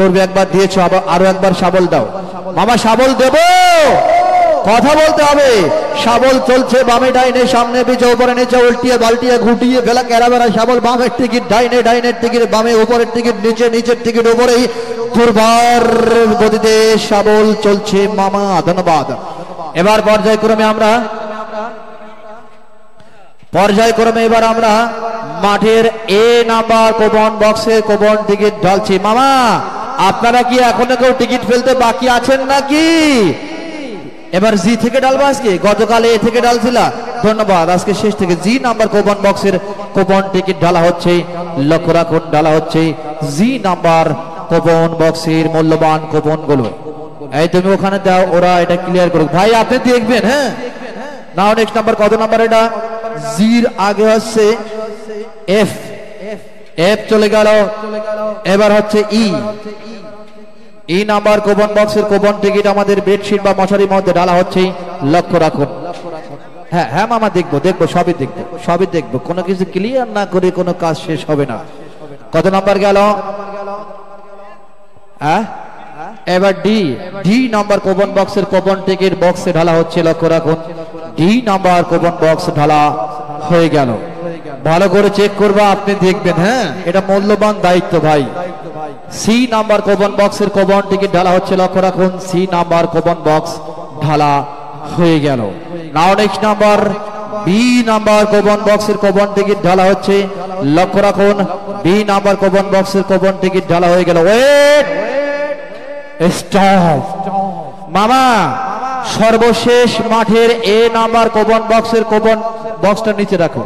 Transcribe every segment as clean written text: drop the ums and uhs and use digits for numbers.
করবে একবার দিয়েছো আরো একবার শাবল দাও মামা শাবল দেব কথা বলতে হবে শাবল চলছে বামে ডাইনে সামনে পিছে উপরে নিচে উল্টিয়ে বালটিয়ে ঘুটিয়ে ফেলা ক্যারাবেরা শাবল বামের টিকিট ডাইনে ডাইনের টিকিট বামে উপরের টিকিট নিচে নিচের টিকিট উপরেই দুর্বার গতিতে শাবল চলছে মামা ধন্যবাদ এবার পর্যায়ক্রমে এবার আমরা মাঠের এ নাম্বার কোপন বক্সে কোপন টিকিট ঢালছি মামা আপনারা কি এখনো কেউ টিকিট ফেলতে বাকি আছেন নাকি এবার জি থেকে ডালবো আজকে গতকাল এ থেকে ডালছিল ধন্যবাদ আজকে শেষ থেকে জি নাম্বার কোপন বক্সের কোপন টিকিট ঢালা হচ্ছে লক্ষ্য রাখুন ঢালা হচ্ছে জি নাম্বার কোপন বক্সের মূল্যবান কোপন গুলো এই তুমি ওখানে দাও ওরা এটা ক্লিয়ার করুক ভাই আপনি দেখবেন হ্যাঁ নাও নেক্সট নাম্বার কত নাম্বার এটা জির আগে হচ্ছে এফ এফ চলে গেল এবার হচ্ছে ই নাম্বার কোপন বক্সের কোপন টিকিট আমাদের বেডশিট বা মশারির মধ্যে ডালা হচ্ছে লক্ষ্য রাখুন হ্যাঁ হ্যাঁ মামা দেখবো সবই দেখবো কোনো কিছু ক্লিয়ার না করে কোনো কাজ শেষ হবে না কত নাম্বার গেল হ্যাঁ এবার ডি নাম্বার কোপন বক্সের কোপন টিকিট বক্সে ঢালা হচ্ছে লক্ষ্য রাখুন ডি নাম্বার কোপন বক্স ঢালা হয়ে গেল ভালো করে চেক করবা আপনি দেখবেন হ্যাঁ এটা মূল্যবান দায়িত্ব ভাই সি নাম্বার কোপন বক্সের কোপন টিকিট ঢালা হচ্ছে লক্ষ্য রাখুন সি নাম্বার কোপন বক্স ঢালা হয়ে গেল now next number B number coupon বক্সের কোপন টিকিট ঢালা হচ্ছে লক্ষ্য রাখুন বি নাম্বার কোপন বক্সের কোপন টিকিট ঢালা হয়ে গেল ওয়েট স্টপ মামা সর্বশেষ মাঠের এ নাম্বার কোপন বক্সের কোপন বক্সটা নিচে রাখো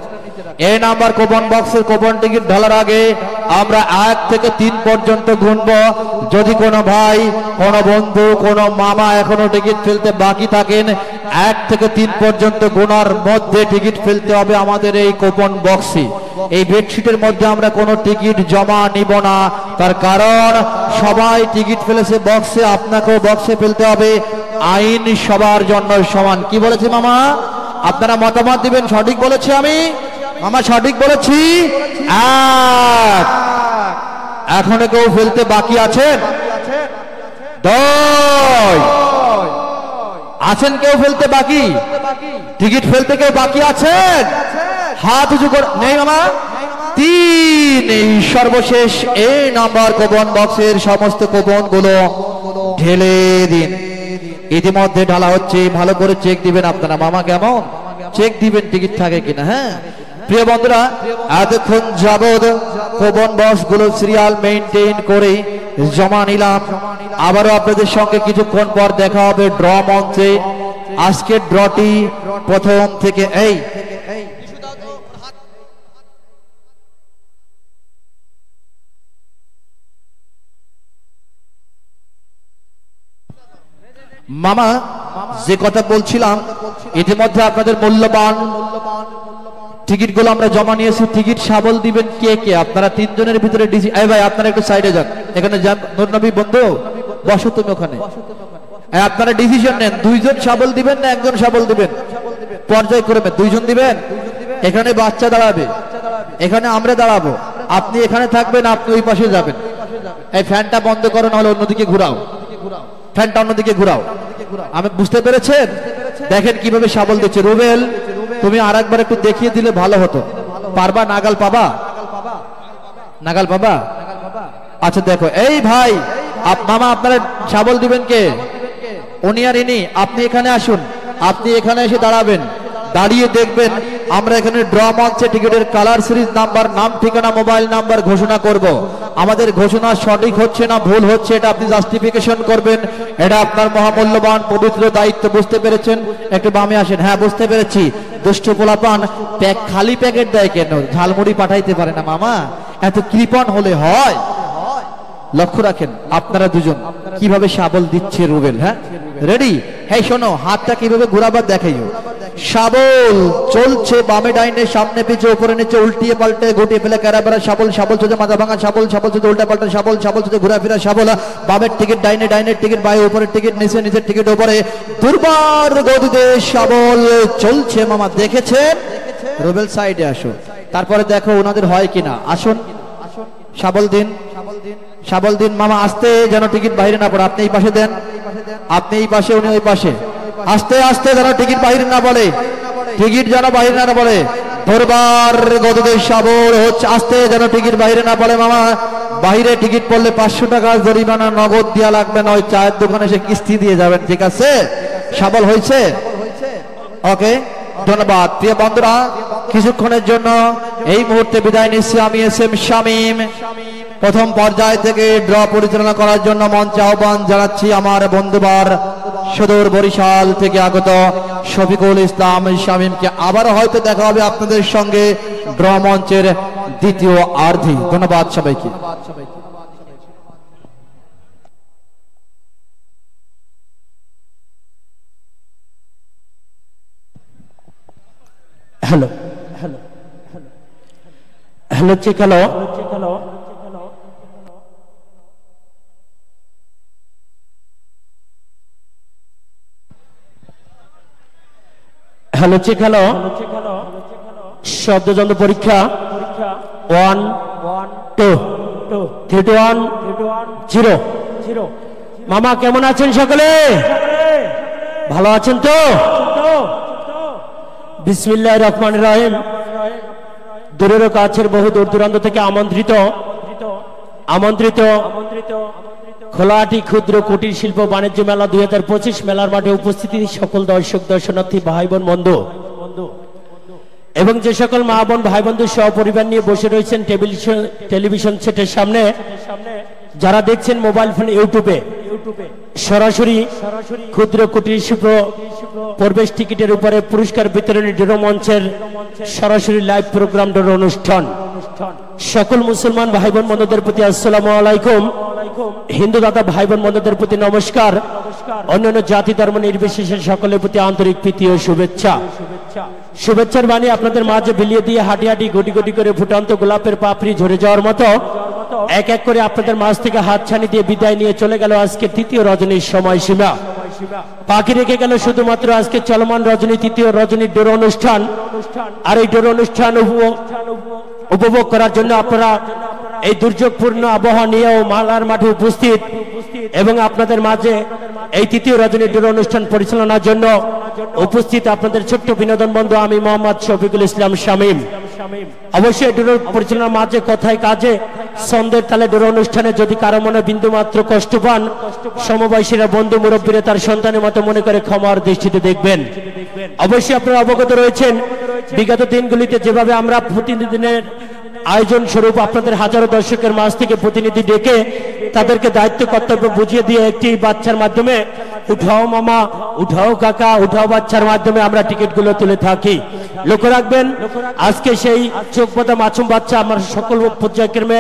এ নাম্বার কোপন বক্সের কোপন টিকিট ঢালার আগে আমরা 1 থেকে 3 পর্যন্ত গুনবো যদি কোনো ভাই কোনো বন্ধু কোনো মামা এখনো টিকিট ফেলতে বাকি থাকেন 1 থেকে 3 পর্যন্ত গোনার মধ্যে টিকিট ফেলতে হবে আমাদের এই কোপন বক্সে এই বেডশিটের মধ্যে আমরা কোনো টিকিট জমা নিব না তার কারণ সবাই টিকিট ফেলেছে বক্সে আপনাকেও বক্সে ফেলতে হবে আইন সবার জন্য সমান কি বলেছে মামা আপনারা মতামত দিবেন সঠিক বলেছি আমি মামা সঠিক বলেছি এখনো কেউ ফেলতে বাকি আছেন আছেন কেউ ফেলতে বাকি টিকিট ফেলতে কেউ বাকি আছেন হাত উঁচু করে নেই মামা 3 এই সর্বশেষ এ নাম্বার কোপন বক্সের সমস্ত কোপন গুলো ঢেলে দিন ইতিমধ্যে ঢালা হচ্ছে ভালো করে চেক দিবেন আপনারা মামা কেমন চেক দিবেন টিকিট থাকে কিনা হ্যাঁ প্রিয় বন্ধুরা এতক্ষণ যাবত কোপন বক্স গুলো সিরিয়াল মেইনটেইন করে জমা নিলাম আবারও আপনাদের সঙ্গে কিছুক্ষণ পর দেখা হবে ড্র মঞ্চে আজকের ড্রটি প্রথম থেকে এই মামা যে কথা বলছিলাম ইতিমধ্যে আপনাদের মূল্যবান টিকিট গুলো আমরা জমা নিয়েছি টিকিট শাবল দিবেন কে কে আপনারা 3 জনের ভিতরে ডিসি এই ভাই আপনারা একটু সাইডে যান এখানে যান নূর নবী বন্ধু বসো তুমি ওখানে আপনারা ডিসিশন নেন 2 জন শাবল দিবেন না 1 জন শাবল দিবেন পর্যায়ক্রমে 2 জন দিবেন এখানে বাচ্চা দাঁড়াবে এখানে আমরা দাঁড়াবো আপনি এখানে থাকবেন আপনি ওই পাশে যাবেন এই ফ্যানটা বন্ধ করো না হলে অন্যদিকে ঘোরাও ফ্যানটা অন্যদিকে ঘোরাও আমি বুঝতে পেরেছেন দেখেন কিভাবে শাবল দিচ্ছে রুবেল তুমি আরেকবার একটু দেখিয়ে দিলে ভালো হতো পারবা নাগাল পাবা আচ্ছা দেখো এই ভাই মামা আপনারা শাবল দিবেন কে উনি আর ইনি আপনি এখানে আসুন আপনি এখানে এসে দাঁড়াবেন দাঁড়িয়ে দেখবেন আমরা এখানে ড্র মঞ্চে টিকিটের কালার সিরিজ নাম্বার নাম ঠিকানা মোবাইল নাম্বার ঘোষণা করব আমাদের ঘোষণা সঠিক হচ্ছে না ভুল হচ্ছে এটা আপনি জাস্টিফিকেশন করবেন এটা আপনার মহামূল্যবান পবিত্র দায়িত্ব বুঝতে পেরেছেন একটু বামে আসেন হ্যাঁ বুঝতে পেরেছি দুষ্ট পোলাপান খালি প্যাকেট দেয় কেন ঝালমুড়ি পাঠাইতে পারে না মামা এত কৃপণ হলে হয় লক্ষ্য রাখেন আপনারা দুজন কিভাবে শাবল দিচ্ছে রুবেল হ্যাঁ রেডি হ্যাঁ শোনো হাতটা কিভাবে ঘোরাবার দেখাইও শাবল চলছে বামে ডাইনে সামনে পিছে উপরে নিচে উল্টিয়ে পাল্টে ঘুটিয়ে ফেলে ক্যারাবেরা শাবল চলছে মাথা ভাঙা শাবল চলছে উল্টা পাল্টা শাবল চলছে ঘোরাফেরা শাবল বামের টিকিট ডাইনের টিকিট বাইরে উপরের টিকিট নিচের টিকিট উপরে দুর্বার গতিতে শাবল চলছে মামা দেখেছেন রুবেল সাইডে আসো তারপরে দেখো ওনাদের হয় কিনা আসুন শাবল দিন শাবল দিন মামা, আস্তে যেন টিকিট বাইরে না পড়ে। আপনি এই পাশে দেন, আপনি এই পাশে, উনি ওই পাশে। আস্তে আস্তে যেন টিকিট বাইরে না বলে, টিকিট যেন বাইরে না বলে। দরবার গদদের শাবল হচ্ছে, আস্তে যেন টিকিট বাইরে না পড়ে মামা। বাইরে টিকিট পড়লে 500 টাকা জরিমানা নগদ দেওয়া লাগবে না, ওই চায়ের দোকানে সে কিস্তি দিয়ে যাবেন। ঠিক আছে, শাবল হয়েছে? ওকে, ধন্যবাদ। প্রিয় বন্ধুরা, কিছুক্ষণের জন্য এই মুহূর্তে বিদায় নিচ্ছি। আমি এসএম শামীম। প্রথম পর্যায় থেকে ড্র পরিচালনা করার জন্য মঞ্চে আহ্বান জানাচ্ছি আমার বন্ধুবার সদর বরিশাল থেকে আগত শফিকুল ইসলাম শামীমকে। আবার হয়তো দেখা হবে আপনাদের সঙ্গে ড্র মঞ্চের দ্বিতীয় আর্ধি। ধন্যবাদ সবাইকে। Hello hello hello check, hello hello check, hello শব্দযন্ত্র পরীক্ষা 1 2 3 2 1 0। মামা কেমন আছেন সকলে? ভালো আছেন তো? বিসমিল্লাহির রহমানির রহিম। দূরের কাছের বহু দূর দূরান্ত থেকে আমন্ত্রিত খোলাহাটি ক্ষুদ্র কুটির শিল্প বাণিজ্য মেলা 2025 মেলার মাঠে উপস্থিতি সকল দর্শক দর্শনার্থী ভাই বোন বন্ধু এবং যে সকল মা বোন ভাই বন্ধু সহপরিবার নিয়ে বসে রয়েছেন টেলিভিশন সেটের সামনে, যারা দেখছেন মোবাইল ফোন ইউটিউবে সরাসরি ক্ষুদ্র কুটির শিল্প প্রবেশ টিকিটের উপরে পুরস্কার বিতরণী ড্র মঞ্চের সরাসরি লাইভ প্রোগ্রাম ড্র অনুষ্ঠান। সকল মুসলমান ভাই বোন বন্ধুদের প্রতি আসসালামু আলাইকুম, হিন্দু দাদা ভাই বোন বন্ধুদের প্রতি নমস্কার, অন্যান্য জাতি ধর্ম নির্বিশেষে সকলের প্রতি আন্তরিক প্রীতি ও শুভেচ্ছার বাণী আপনাদের মাঝে বিলিয়ে দিয়ে হাঁটি হাঁটি গুটি গুটি করে ফুটান্ত গোলাপের পাপড়ি ঝরে যাওয়ার মতো এক এক করে আপনাদের মাঝ থেকে হাতছানি দিয়ে বিদায় নিয়ে চলে গেল আজকে তৃতীয় রজনীর সময়সীমা। বাকি রেখে গেল শুধুমাত্র আজকে চলমান রজনী, তৃতীয় রজনীর ডোর অনুষ্ঠান। আর এই ডোর অনুষ্ঠান উপভোগ করার জন্য আপনারা এই দুর্যোগপূর্ণ আবহাওয়া নিয়েও মালার মাঠে উপস্থিত এবং আপনাদের মাঝে এই তৃতীয় রজনীর ডোর অনুষ্ঠান পরিচালনার জন্য উপস্থিত আপনাদের ছোট্ট বিনোদন বন্ধু আমি মোহাম্মদ শফিকুল ইসলাম শামীম। অবশ্যই ডোর পরিচালনার মাঝে কথায় কাজে ছন্দের তালে ডোর অনুষ্ঠানে যদি কারো মনে বিন্দু মাত্র কষ্ট পান, সমবয়সীরা বন্ধু মুরব্বীরা তার সন্তানের মতো মনে করে ক্ষমার দৃষ্টিতে দেখবেন। অবশ্যই আপনারা অবগত রয়েছেন বিগত দিনগুলিতে যেভাবে আমরা প্রতিদিনের আয়োজন স্বরূপ আপনাদের হাজারো দর্শকের মাঝ থেকে প্রতিনিধি ডেকে তাদেরকে দায়িত্ব কর্তব্য বুঝিয়ে দিয়ে একটি বাচ্চার মাধ্যমে উঠাও মামা, উঠাও কাকা, উঠাও বাচ্চার মাধ্যমে আমরা টিকিটগুলো তুলে থাকি। লক্ষ্য রাখবেন আজকে সেই চোখ বাঁধা মাসুম বাচ্চা আমার সকল পর্যায়ক্রমে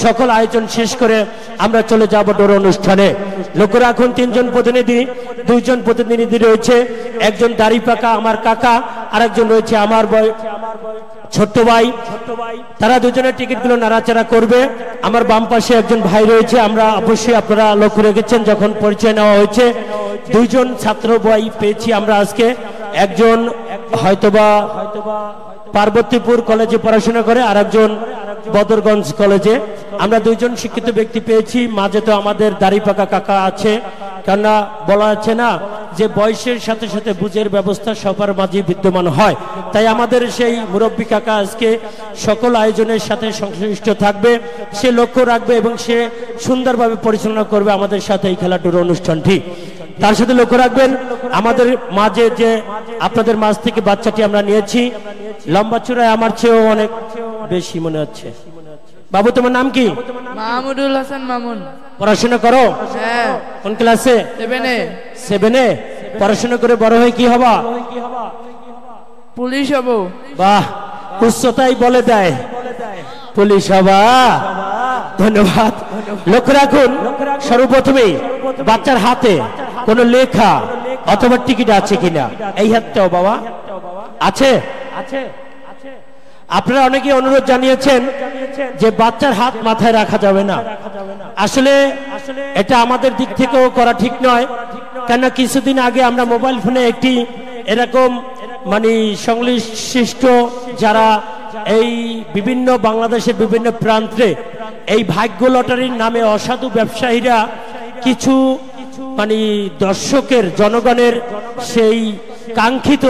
সকল আয়োজন শেষ করে আমরা চলে যাব ডোর অনুষ্ঠানে। লক্ষ্য রাখুন 3 জন প্রতিনিধি, 2 জন প্রতিনিধি রয়েছে, একজন দাড়ি পাকা আমার কাকা, আর একজন রয়েছে আমার ছোট্ট ভাই। তারা দুজনের টিকিটগুলো নাড়াচাড়া করবে। আমার বাম পাশে একজন ভাই রয়েছে, আমরা অবশ্যই আপনারা লক্ষ্য রেখেছেন যখন পরিচয় নেওয়া হয়েছে 2 জন ছাত্র ভাই পেয়েছি আমরা আজকে। একজন হয়তোবা পার্বতীপুর কলেজে পড়াশোনা করে, আর একজন বদরগঞ্জ কলেজে। আমরা 2 জন শিক্ষিত ব্যক্তি পেয়েছি, মাঝে তো আমাদের দাড়ি পাকা কাকা আছে। কেননা বলা আছে না যে বয়সের সাথে সাথে বুঝের ব্যবস্থা সবার মাঝে বিদ্যমান হয়, তাই আমাদের সেই মুরব্বী কাকা আজকে সকল আয়োজনের সাথে সংশ্লিষ্ট থাকবে, সে লক্ষ্য রাখবে এবং সে সুন্দরভাবে পরিচালনা করবে আমাদের সাথে এই খেলাটির অনুষ্ঠানটি। তার সাথে লক্ষ্য রাখবেন আমাদের মাঝে যে আপনাদের মাঝ থেকে বাচ্চাটি আমরা নিয়েছি, লম্বা চূড়ায় আমার চেয়েও অনেক বেশি মনে হচ্ছে। বাবু তোমার নাম কি? মাহমুদুল হাসান মামুন। পড়াশোনা করো? হ্যাঁ। কোন ক্লাসে? 7 এ। পড়াশোনা করে বড় হয়ে কি হবা? পুলিশ হব। বাহ, উচ্চতাই বলে দেয় পুলিশ হবা। ধন্যবাদ। লক্ষ্য রাখুন সর্বপ্রথমেই বাচ্চার হাতে কোনো লেখা অথবা টিকিট আছে কিনা, এই হাতটাও বাবা আছে? আপনারা অনেকে অনুরোধ জানিয়েছেন যে বাচ্চার হাত মাথায় রাখা যাবে না। আসলে এটা আমাদের দিক থেকেও করা ঠিক নয়, কেন কিছুদিন আগে আমরা মোবাইল ফোনে একটি এরকম মানে সংশ্লিষ্ট যারা এই বিভিন্ন বাংলাদেশের বিভিন্ন প্রান্তে এই ভাগ্য লটারির নামে অসাধু ব্যবসায়ীরা কিছু মানে দর্শকের জনগণের সেই কাঙ্ক্ষিত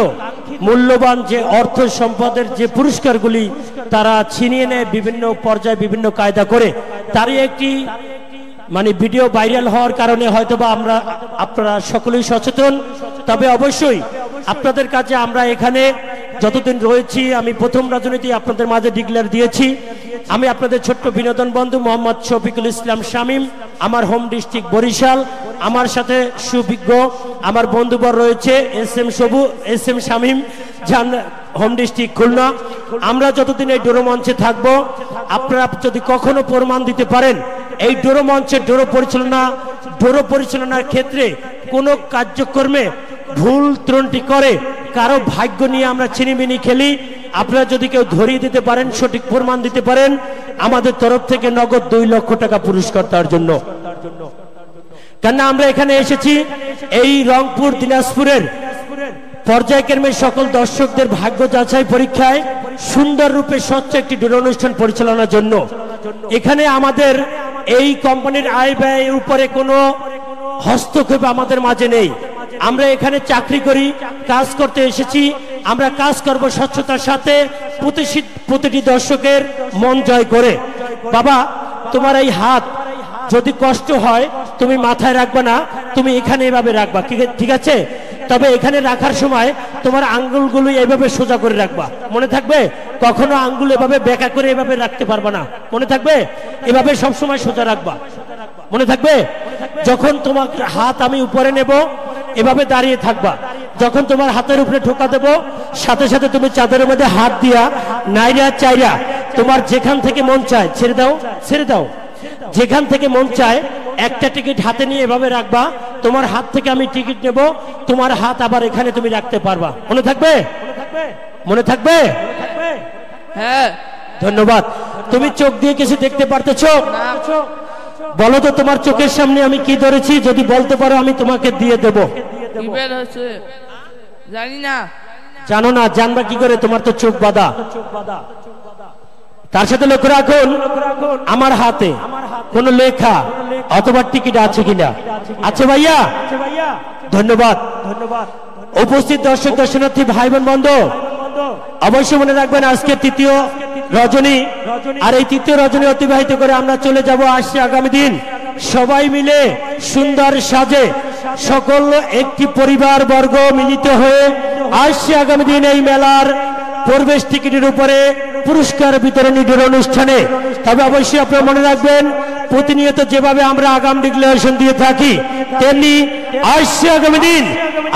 মূল্যবান যে অর্থ সম্পদের যে পুরস্কারগুলি তারা ছিনিয়ে নেয় বিভিন্ন পর্যায়ে বিভিন্ন কায়দা করে, তারই একটি মানে ভিডিও ভাইরাল হওয়ার কারণে হয়তোবা আপনারা সকলেই সচেতন। তবে অবশ্যই আপনাদের কাছে আমরা এখানে যতদিন রয়েছি, আমি প্রথম রাজনীতি আপনাদের মাঝে ডিক্লেয়ার দিয়েছি, আমি আপনাদের ছোট্ট বিনোদন বন্ধু মোহাম্মদ শফিকুল ইসলাম শামীম, আমার হোম ডিস্ট্রিক্ট বরিশাল, আমার সাথে সুবিজ্ঞ আমার বন্ধুবর রয়েছে এস এম শামীম যান হোম ডিস্ট্রিক্ট খুলনা। আমরা যতদিন এই ডোরো মঞ্চে থাকবো, আপনারা যদি কখনো প্রমাণ দিতে পারেন এই ডোরো মঞ্চের ডোরো পরিচালনার ক্ষেত্রে কোনো কার্যক্রমে ভুল ত্রুটি করে কারো ভাগ্য নিয়ে আমরা ছিনিমিনি খেলি, আপনারা যদি কেউ ধরিয়ে দিতে পারেন, সঠিক প্রমাণ দিতে পারেন, আমাদের তরফ থেকে নগদ 2 লক্ষ টাকা পুরস্কার তার জন্য। কেননা আমরা এখানে এসেছি এই রংপুর দিনাজপুরের পর্যায়ক্রমে সকল দর্শকদের ভাগ্য যাচাই পরীক্ষায় সুন্দর রূপে স্বচ্ছ একটি ডোরো অনুষ্ঠান পরিচালনার জন্য। এখানে আমাদের এই কোম্পানির আয় ব্যয়ের উপরে কোনো হস্তক্ষেপ আমাদের মাঝে নেই। আমরা এখানে চাকরি করি, কাজ করতে এসেছি, আমরা কাজ করব স্বচ্ছতার সাথে, প্রতিটি দর্শকের মন জয় করে। বাবা, তোমার এই হাত যদি কষ্ট হয় তুমি মাথায় রাখবা না, তুমি এখানে এভাবে রাখবা, ঠিক আছে? তবে এখানে রাখার সময় তোমার আঙ্গুলগুলো এইভাবে সোজা করে রাখবা, মনে থাকবে? কখনো আঙ্গুল এভাবে বেঁকা করে এভাবে রাখতে পারবা না, মনে থাকবে? এভাবে সবসময় সোজা রাখবা, মনে থাকবে? যখন তোমার হাত আমি উপরে নেব এভাবে দাঁড়িয়ে থাকবা, যখন তোমার হাতের উপরে ঠোকা দেব সাথে সাথে তুমি চাদরের মধ্যে হাত দিয়া নাইরা চাইরা তোমার যেখান থেকে মন চায় ছেড়ে দাও, যেখান থেকে মন চায় একটা টিকিট হাতে নিয়ে এভাবে রাখবা, তোমার হাত থেকে আমি টিকিট নেব, তোমার হাত আবার এখানে তুমি রাখতে পারবা, মনে থাকবে? মনে থাকবে? হ্যাঁ। ধন্যবাদ। তুমি চোখ দিয়ে কিছু দেখতে পারতেছো? বলো তো তোমার চোখের সামনে আমি কি ধরেছি, যদি বলতে পারো আমি তোমাকে দিয়ে দেব। জানি না। জানো না? জানবা কি করে? তোমার তো চোখ বাঁধা। তার সাথে লক্ষ্য রাখুন আমার হাতে কোনো লেখা অথবা টিকিট আছে কিনা। আছে ভাইয়া? ধন্যবাদ। উপস্থিত দর্শক দর্শনার্থী ভাই বোন বন্ধু, অবশ্যই মনে রাখবেন আজকে তৃতীয় রজনী, আর এই তৃতীয় রজনী অতিবাহিত করে আমরা চলে যাব আসছে আগামী দিন সবাই মিলে সুন্দর সাজে সকল একটি পরিবার বর্গ মিলিত হয়ে আসছে আগামী দিন এই মেলার প্রবেশ টিকিটের উপরে পুরস্কার বিতরণী অনুষ্ঠানে। তবে অবশ্যই আপনারা মনে রাখবেন প্রতিনিয়ত যেভাবে আমরা আগাম ডিক্লারেশন দিয়ে থাকি তেমনি আসছে আগামী দিন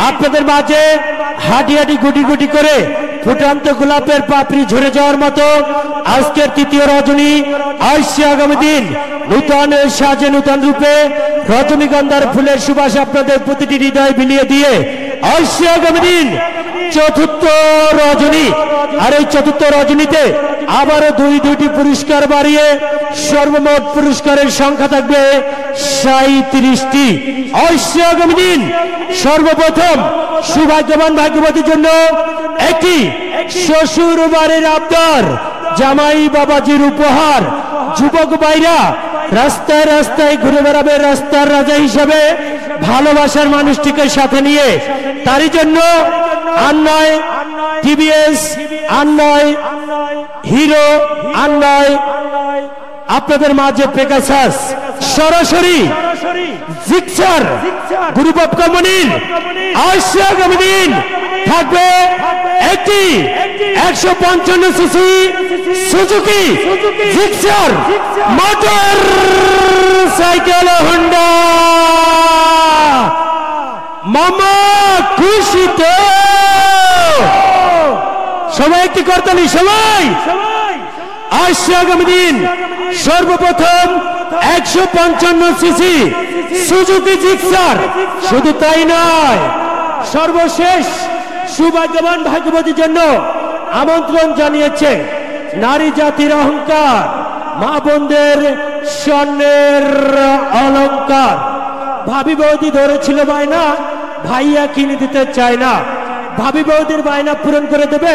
আপনাদের মাঝে হাঁটি হাঁটি গুটি গুটি করে ফুটান্ত গোলাপের পাপড়ি ঝরে যাওয়ার মতো আজকের তৃতীয় রজনী আসছে আগামী দিন নূতন সাজে নূতন রূপে রজনীগন্ধার ফুলের সুবাস আপনাদের প্রতিটি হৃদয় বিলিয়ে দিয়ে আসছে আগামী দিন চতুর্থ রজনী। আর এই চতুর্থ রজনীতে আবারও দুইটি পুরস্কার বাড়িয়ে সর্বমোট পুরস্কারের সংখ্যা থাকবে 37টি। আসছে আগামী দিন সর্বপ্রথম সৌভাগ্যবান ভাগ্যবতীর জন্য একটি শ্বশুর বাড়ির আবদার, জামাই বাবাজির উপহার। যুবক ভাইরা রাস্তায় রাস্তায় ঘুরে বেড়াবে রাস্তার রাজা হিসাবে ভালোবাসার মানুষটিকে সাথে নিয়ে, তারই জন্য আন্নয় টিভিএস, আন্নয় হিরো, আন্নয় আপনাদের মাঝে পেগাসাস সরাসরি জিক্সার গ্রুপ অফ কোম্পানির আসছে আগামী দিন থাকবে একটি 155 CC Suzuki Gixxer motor cycle Honda. মামা খুশি তো? সবাই একটি করতালি, সবাই। আসছে আগামী দিন সর্বপ্রথম 155 সিসি সুজুকি জিক্সার। শুধু তাই নয়, সর্বশেষ সৌভাগ্যবান ভাগ্যবতীর জন্য আমন্ত্রণ জানিয়েছে নারী জাতির অহংকার, মা বোনদের স্বর্ণের অলংকার। ভাবি বৌদি ধরেছিল বায়না, ভাইয়া কিনে দিতে চায় না, ভাবি বৌদির বায়না পূরণ করে দেবে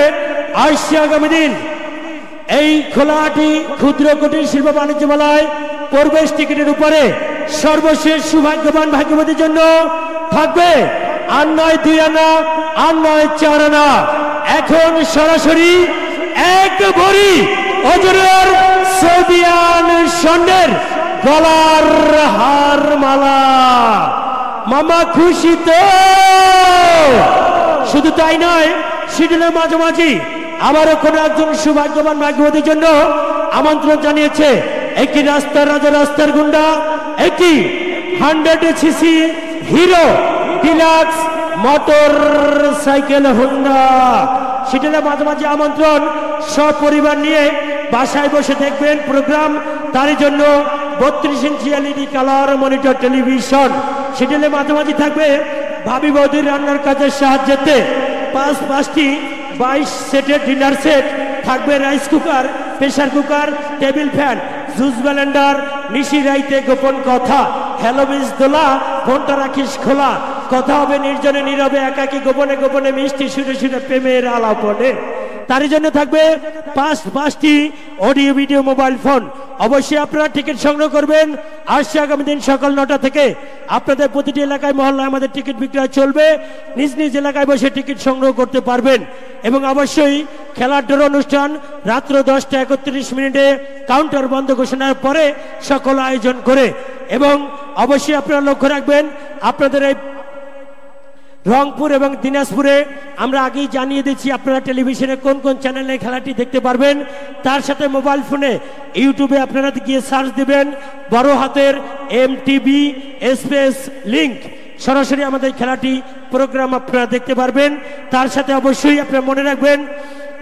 আসছে আগামী দিন এই খোলাহাটি ক্ষুদ্র কুটির শিল্প বাণিজ্য মেলায় প্রবেশ টিকিটের উপরে সর্বশেষ সৌভাগ্যবান ভাগ্যবতীর জন্য থাকবে আর নয় 2 আনা, আর নয় 4 আনা। এখন সরাসরি এক ভরি ওজনের সৌদিয়ান স্বর্ণের গলার হার মালা। মামা খুশি তো? শুধু তাই নয়, শিডিউলের মাঝামাঝি আবারও কোনো একজন সৌভাগ্যবান ভাগ্যবতীর জন্য আমন্ত্রণ জানিয়েছে একটি রাস্তার রাজা, রাস্তার গুন্ডা, একটি 100 CC Hero Deluxe motorcycle Honda. শিডিউলের মাঝামাঝি আমন্ত্রণ, সপরিবার নিয়ে বাসায় বসে দেখবেন প্রোগ্রাম। তারই জন্য 32 ইঞ্চি LED কালার মনিটর টেলিভিশন। শিডিউলের মাঝামাঝি থাকবে ভাবি বৌদির রান্নার কাজের সাহায্যেতে 5টি 22 সেটের ডিনার সেট থাকবে, rice cooker, pressure cooker, table fan, juice blender, নিশি রাইতে গোপন কথা, হ্যালো মিস দোলা, ফোনটা রাখিস খোলা, কথা হবে নির্জনে নীরবে একাকী গোপনে গোপনে মিষ্টি সুরে সুরে প্রেমের আলাপনে। তারই জন্য থাকবে 5টি অডিও ভিডিও মোবাইল ফোন। অবশ্যই আপনারা টিকিট সংগ্রহ করবেন। আসছে আগামী দিন সকাল 9টা থেকে আপনাদের প্রতিটি এলাকায় মহল্লায় আমাদের টিকিট বিক্রয় চলবে। নিজ নিজ এলাকায় বসে টিকিট সংগ্রহ করতে পারবেন। এবং অবশ্যই খেলার ড্র অনুষ্ঠান রাত্র 10টা 31 মিনিটে কাউন্টার বন্ধ ঘোষণার পরে সকল আয়োজন করে। এবং অবশ্যই আপনারা লক্ষ্য রাখবেন, আপনাদের এই রংপুর এবং দিনাজপুরে আমরা আগেই জানিয়ে দিচ্ছি আপনারা টেলিভিশনে কোন কোন চ্যানেলে খেলাটি দেখতে পারবেন। তার সাথে মোবাইল ফোনে ইউটিউবে আপনারা গিয়ে সার্চ দিবেন বড় হাতের MTV স্পেস লিংক, সরাসরি আমাদের খেলাটি প্রোগ্রাম আপনারা দেখতে পারবেন। তার সাথে অবশ্যই আপনারা মনে রাখবেন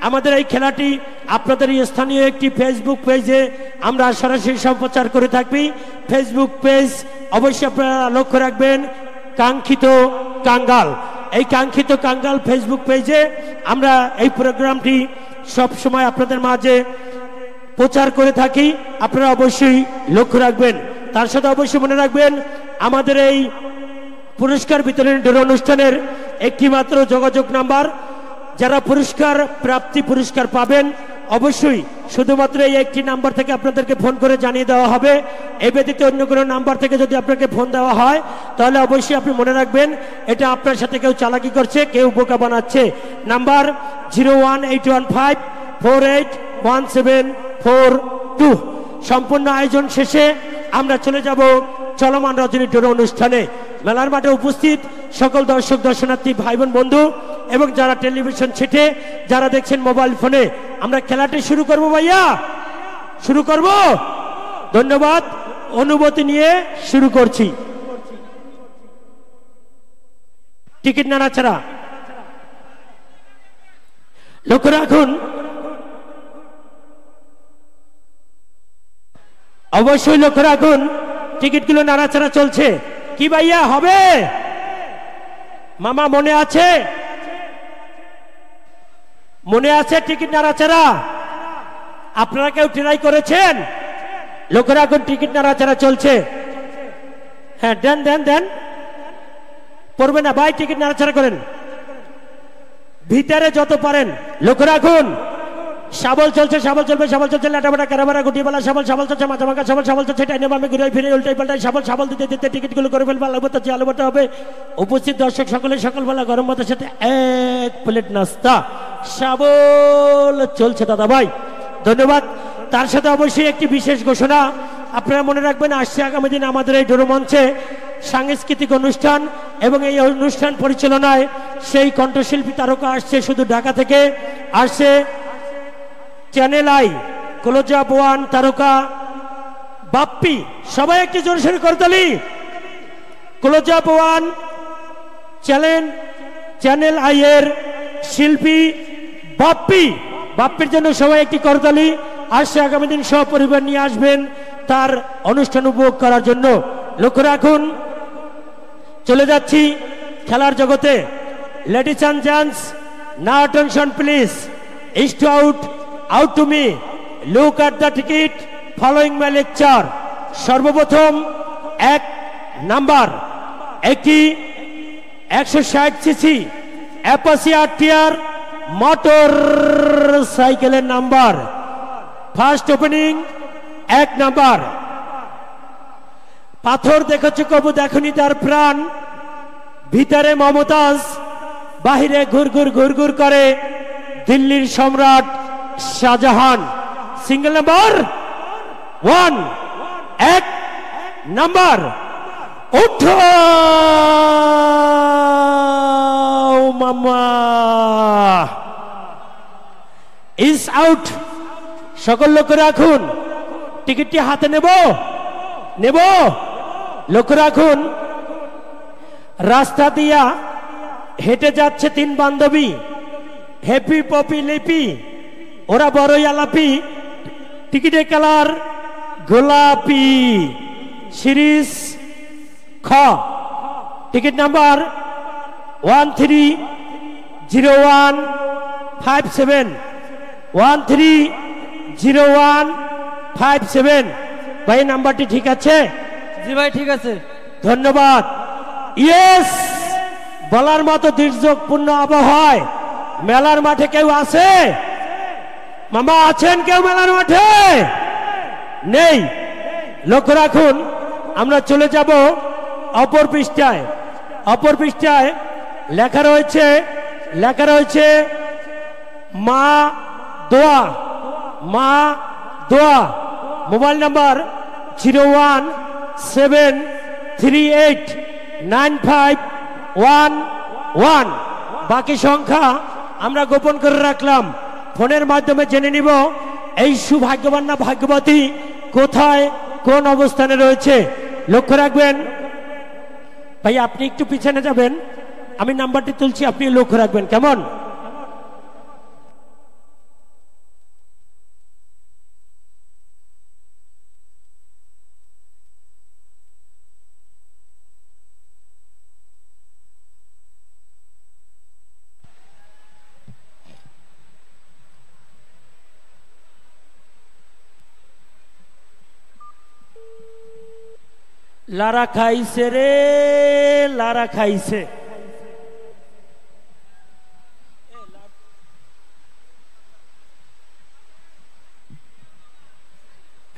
আমাদের এই খেলাটি আপনাদের স্থানীয় একটি ফেসবুক পেজে আমরা সরাসরি সম্প্রচার করে থাকবি। ফেসবুক পেজ অবশ্যই আপনারা লক্ষ্য রাখবেন, কাঙ্ক্ষিত কাঙ্গাল। এই কাঙ্ক্ষিত কাঙ্গাল ফেসবুক পেজে আমরা এই প্রোগ্রামটি সব সময় আপনাদের মাঝে প্রচার করে থাকি, আপনারা অবশ্যই লক্ষ্য রাখবেন। তার সাথে অবশ্যই মনে রাখবেন আমাদের এই পুরস্কার বিতরণ অনুষ্ঠানের একটি মাত্র যোগাযোগ নাম্বার, যারা পুরস্কার প্রাপ্তি পুরস্কার পাবেন অবশ্যই শুধুমাত্র এই একটি নাম্বার থেকে আপনাদেরকে ফোন করে জানিয়ে দেওয়া হবে। এই ব্যতীত অন্য কোনো নাম্বার থেকে যদি আপনাকে ফোন দেওয়া হয় তাহলে অবশ্যই আপনি মনে রাখবেন এটা আপনার সাথে কেউ চালাকি করছে, কেউ বোকা বানাচ্ছে। নাম্বার 01815481742। সম্পূর্ণ আয়োজন শেষে আমরা চলে যাব চলমান রজনী ড্র অনুষ্ঠানে। মেলার মাঠে উপস্থিত সকল দর্শক দর্শনার্থী ভাই বোন বন্ধু এবং যারা টেলিভিশন ছেটে যারা দেখছেন মোবাইল ফোনে, আমরা খেলাটি শুরু করব। ভাইয়া শুরু করব। ধন্যবাদ। অনুমতি নিয়ে শুরু করছি। টিকিট নাড়াচাড়া লক্ষ্য রাখুন। অবশ্যই লক্ষ্য রাখুন টিকিটগুলো নাড়াচাড়া চলছে। কি ভাইয়া হবে? মামা মনে আছে? মনে আছে টিকিট নাড়াচাড়া? আপনারা কেউ ট্রাই করেছেন? লক্ষ্য রাখুন টিকিট নাড়াচাড়া চলছে। হ্যাঁ দেন দেন দেন, পড়বে না ভাই, টিকিট নাড়াচাড়া করেন ভিতরে যত পারেন। লক্ষ্য রাখুন শাবল চলছে, শাবল চলবে, শাবল চলছে, লাটাবাটা কারাবারা গুটিবালা শাবল, শাবল চলছে, মাথা মাখা শাবল, শাবল চলছে, টাইনে বামে ঘুরে ফিরে উল্টাই পাল্টাই শাবল, শাবল দিতে দিতে টিকিটগুলো করে ফেলবে। আলু ভর্তা আলু ভর্তা হবে। উপস্থিত দর্শক সকলে সকালবেলা গরম ভাতের সাথে 1 প্লেট নাস্তা। শাবল চলছে দাদা ভাই, ধন্যবাদ। তার সাথে অবশ্যই একটি বিশেষ ঘোষণা আপনারা মনে রাখবেন, আসছে আগামী দিন আমাদের এই ড্র মঞ্চে সাংস্কৃতিক অনুষ্ঠান এবং এই অনুষ্ঠান পরিচালনায় সেই কণ্ঠশিল্পী তারকা আসছে শুধু ঢাকা থেকে, আসছে চ্যানেল আই ক্লোজআপ ওয়ান তারকা বাপ্পি। সবাই একটি জোরসোরে করতালি। ক্লোজআপ ওয়ান চ্যানেল আই এর শিল্পী বাপ্পি, বাপ্পির জন্য সবাই একটি করতালি। আসছে আগামী দিন সপরিবার নিয়ে আসবেন তার অনুষ্ঠান উপভোগ করার জন্য। লক্ষ্য রাখুন চলে যাচ্ছি খেলার জগতে। Ladies and gents, now attention please, east out to me, look at the ticket following my lecture. সর্বপ্রথম 1 নাম্বার একটি 160 সিসি অ্যাপাচি RTR মোটর সাইকেলের নাম্বার ফার্স্ট ওপেনিং 1 নাম্বার। পাথর দেখেছে কবু দেখনি তার প্রাণ, ভিতরে মমতাজ বাহিরে ঘুরঘুর করে দিল্লির সম্রাট শাহজাহান। সিঙ্গেল নাম্বার 1 1 নাম্বার উঠো মামা ইজ আউট। সকল লক্ষ্য রাখুন, টিকিটটি হাতে নেব লক্ষ্য রাখুন। রাস্তা দিয়া হেঁটে যাচ্ছে 3 বান্ধবী, হ্যাপি পপি লিপি, ওরা বড়ই আলাপি, টিকিটের কালার গোলাপি। সিরিজ খ, টিকিট নাম্বার 130157 130157। ভাই নাম্বারটি ঠিক আছে? জি ভাই ঠিক আছে। ধন্যবাদ। ইয়েস, বলার মতো দুর্যোগপূর্ণ আবহাওয়ায় মেলার মাঠে কেউ আছে? মামা আছেন কেউ মেলার মাঠে? নেই। লক্ষ্য রাখুন, আমরা চলে যাব অপর পৃষ্ঠায়। অপর পৃষ্ঠায় লেখা রয়েছে মা দোয়া। Mobile number 017389511। বাকি সংখ্যা আমরা গোপন করে রাখলাম। ফোনের মাধ্যমে জেনে নিব এই সুভাগ্যবান না ভাগ্যবতী কোথায় কোন অবস্থানে রয়েছে। লক্ষ্য রাখবেন ভাই, আপনি একটু পিছনে যাবেন, আমি নাম্বারটি তুলছি, আপনি লক্ষ্য রাখবেন কেমন? লারা খাইছে রে, লারা খাইছে।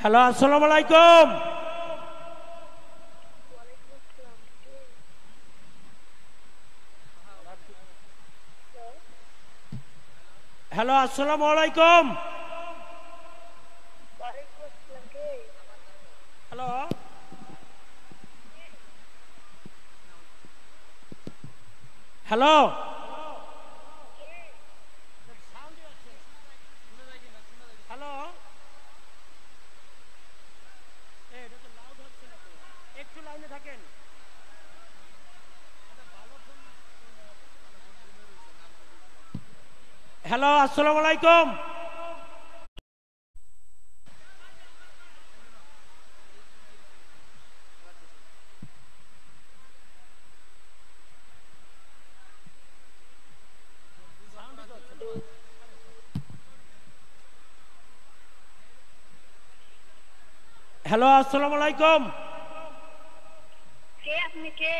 হ্যালো, আসসালামু আলাইকুম। হ্যালো, আসসালামু আলাইকুম। হ্যালো, হ্যালো, হ্যালো, একটু লাইনে থাকেন। হ্যালো, আসসালামু আলাইকুম। হ্যালো, আসসালামু আলাইকুম। কে আপনি? কে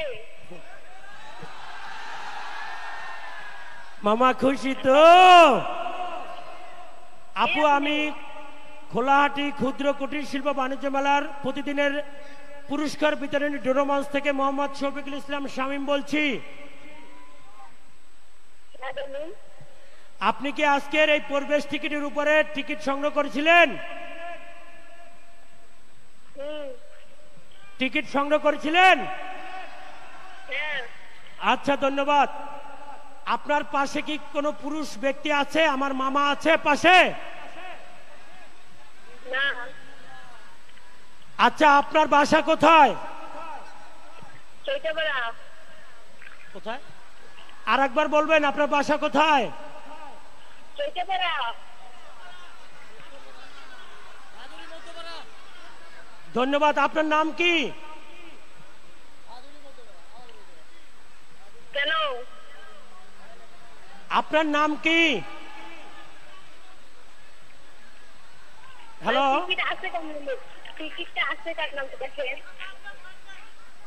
মামা খুশি তো? আপু, আমি খোলাহাটি ক্ষুদ্র কুটির শিল্প বাণিজ্য মেলার প্রতিদিনের পুরস্কার বিতরণী ডোরোমঞ্চ থেকে মোহাম্মদ শফিকুল ইসলাম শামীম বলছি। আপনি কি আজকের এই প্রবেশ টিকিটের উপরে টিকিট সংগ্রহ করেছিলেন? টিকিট সংগ্রহ করেছিলেন? আচ্ছা, ধন্যবাদ। আপনার পাশে কি কোনো পুরুষ ব্যক্তি আছে? আমার মামা আছে পাশে? আচ্ছা, আপনার বাসা কোথায়? কোথায়? আর একবার বলবেন, আপনার বাসা কোথায়? ধন্যবাদ। আপনার নাম কি? কেন? আপনার নাম কি? হ্যালো,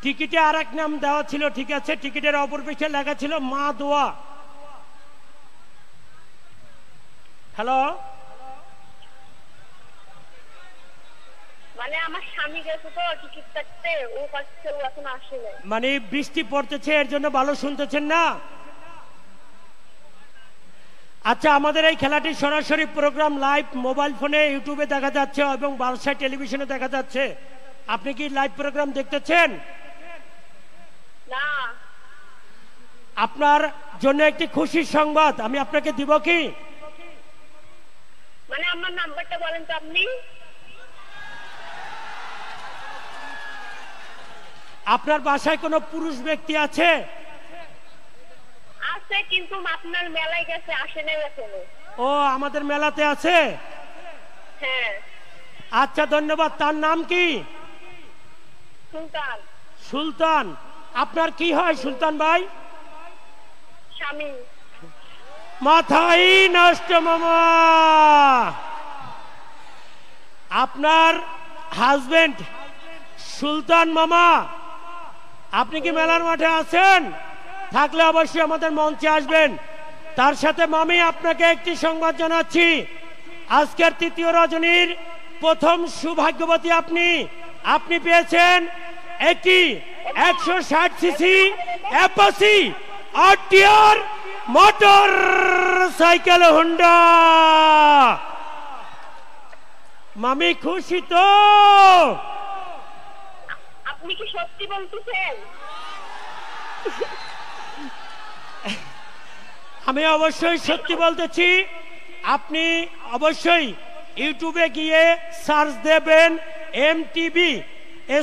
টিকিটে আর এক নাম দেওয়া ছিল, ঠিক আছে। টিকিটের অপর পৃষ্ঠায় লেখা ছিল মা দোয়া। হ্যালো, মানে আমার স্বামী গেছে তো টিকিট কাটতে, ও কাটছে, ও এখন আসে নাই। মানে বৃষ্টি পড়তেছে এর জন্য ভালো শুনতেছেন না? আচ্ছা, আমাদের এই খেলাটি সরাসরি প্রোগ্রাম লাইভ মোবাইল ফোনে ইউটিউবে দেখা যাচ্ছে এবং বালসাই টেলিভিশনে দেখা যাচ্ছে। আপনি কি লাইভ প্রোগ্রাম দেখতেছেন? না। আপনার জন্য একটি খুশির সংবাদ আমি আপনাকে দিব কি? মানে আমার নাম্বারটা বলেন তো আপনি। আপনার বাসায় কোনো পুরুষ ব্যক্তি আছে? আছে, কিন্তু আপনার মেলায় গেছে, আসে নাই এখনো। ও, আমাদের মেলাতে আছে? হ্যাঁ। আচ্ছা, ধন্যবাদ। তার নাম কি? সুলতান। সুলতান। আপনার কি হয় সুলতান ভাই? স্বামী। মাথাই নষ্ট মামা। আপনার হাজবেন্ড সুলতান মামা, আপনি কি মেলার মাঠে আছেন? থাকলে অবশ্যই আমাদের মঞ্চে আসবেন। তার সাথে মামি আপনাকে একটি সংবাদ জানাচ্ছি, আজকের তৃতীয় রজনীর প্রথম সৌভাগ্যবতী আপনি পেয়েছেন একটি 160 CC Apache RTR motor cycle Honda. মামি খুশি তো? আপনি কি সত্যি বলতেছেন? আমি অবশ্যই সত্যি বলতেছি। আপনি অবশ্যই ইউটিউবে গিয়ে সার্চ দেবেন এমটিভি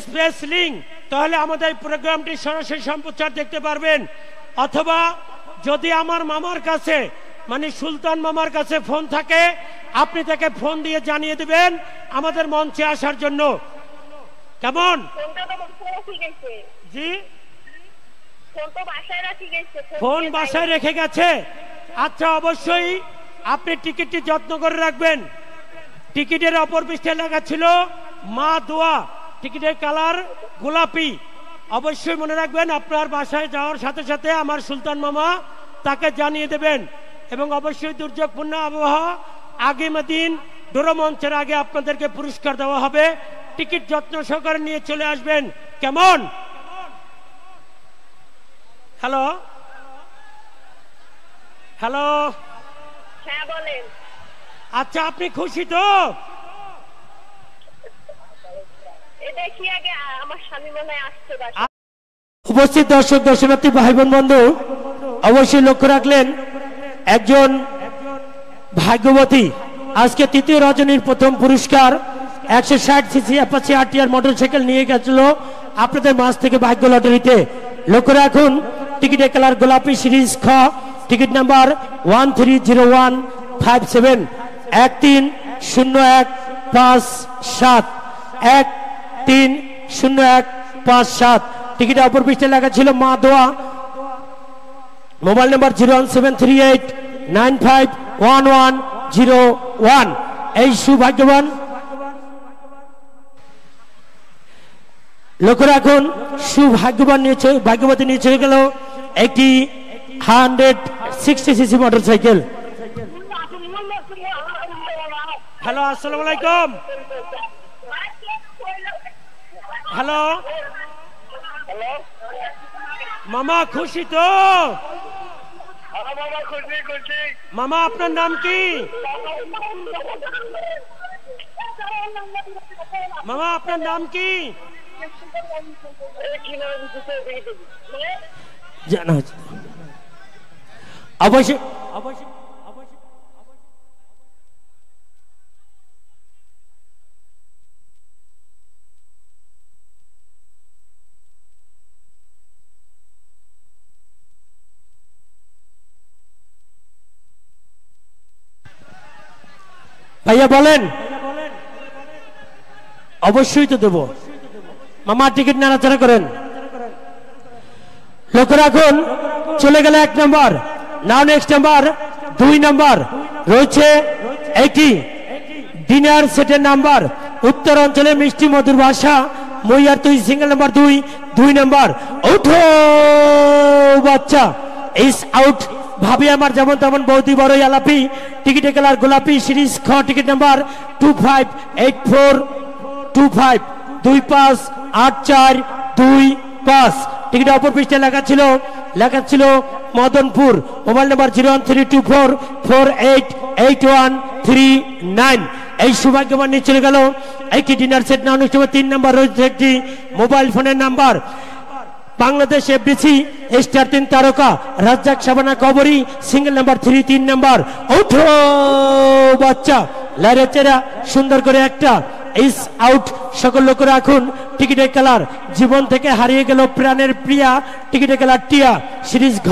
স্পেস লিংক, তাহলে আমাদের প্রোগ্রামটি সরাসরি সম্প্রচার দেখতে পারবেন। অথবা যদি আমার মামার কাছে মানে সুলতান মামার কাছে ফোন থাকে, আপনি তাকে ফোন দিয়ে জানিয়ে দিবেন আমাদের মঞ্চে আসার জন্য। কেমন? জি, ফোন বাসায় রেখে গেছে। আচ্ছা, অবশ্যই আপনি টিকিটটি যত্ন করে রাখবেন। টিকিটের অপর পৃষ্ঠে লেখা ছিল মা দোয়া, টিকিটের কালার গোলাপি। অবশ্যই মনে রাখবেন, আপনার বাসায় যাওয়ার সাথে সাথে আমার সুলতান মামা তাকে জানিয়ে দেবেন। এবং অবশ্যই দুর্যোগপূর্ণ আবহাওয়া, আগামী দিন ডোরো মঞ্চের আগে আপনাদেরকে পুরস্কার দেওয়া হবে। টিকিট যত্ন সহকারে নিয়ে চলে আসবেন। কেমন? Hello hello. হ্যাঁ বলেন। আচ্ছা, আপনি খুশি তো? দেখি আগে আমার স্বামী মনে আসছে। উপস্থিত দর্শক দর্শনার্থী ভাই বোন বন্ধু, অবশ্যই লক্ষ্য রাখলেন একজন ভাগ্যবতী আজকে তৃতীয় রজনীর প্রথম পুরস্কার 160 সিসি অ্যাপাচি আরটিআর মোটরসাইকেল নিয়ে গেছিল আপনাদের মাঝ থেকে ভাগ্য লটারিতে। লক্ষ্য রাখুন, টিকিটের কালার গোলাপি, সিরিজ খ, টিকিট নাম্বার 130157 130157 130157। টিকিটের অপর পৃষ্ঠে লেখা ছিল মা দোয়া। Mobile number 01738951101। এই সুভাগ্যবান, লক্ষ্য রাখুন, সুভাগ্যবান নিয়েছে, ভাগ্যবতী নিয়ে চলে গেল একটি 160 সিসি মোটরসাইকেল। হ্যালো, আসসালামু আলাইকুম। হ্যালো মামা, খুশি তো? মামা, আপনার নাম কি? মামা, আপনার নাম কি? জানা অবশ্যই অবশ্যই। ভাইয়া বলেন। অবশ্যই তো দেবো। মামা, টিকিট নাড়াচাড়া করেন। লক্ষ্য রাখুন, চলে গেল 1 নম্বর। নাও নেক্সট নাম্বার 2 নম্বর রয়েছে একটি ডিনার সেটের নাম্বার, উত্তর অঞ্চলে মিষ্টি মধুর ভাষা মইয়ার তুই, সিঙ্গেল নাম্বার 2 নম্বর। উঠো বাচ্চা, ইস আউট। ভাবি আমার যেমন তেমন, বৌদি বড়ই আলাপি, টিকিটের কালার গোলাপি, সিরিজ খ, টিকিট নাম্বার 2584 258425 টিকিট অপর পৃষ্ঠে লেখা ছিল মদনপুর। Mobile number 01324488139। এই সৌভাগ্যবান নিয়ে চলে গেল একটি ডিনার সেট। না অনুষ্ঠান 3 নম্বর রয়েছে একটি মোবাইল ফোনের নাম্বার। বাংলাদেশ এফডিসি স্টার 3 তারকা রাজ্জাক শাবানা কবরী সিঙ্গেল নাম্বার 3 3 নাম্বার। ওঠো বাচ্চা লাইরে চেরা সুন্দর করে একটা ইস আউট। সকল লোক রাখুন টিকিটের কালার জীবন থেকে হারিয়ে গেল প্রাণের প্রিয়া টিকিটের কালার টিয়া সিরিজ ঘ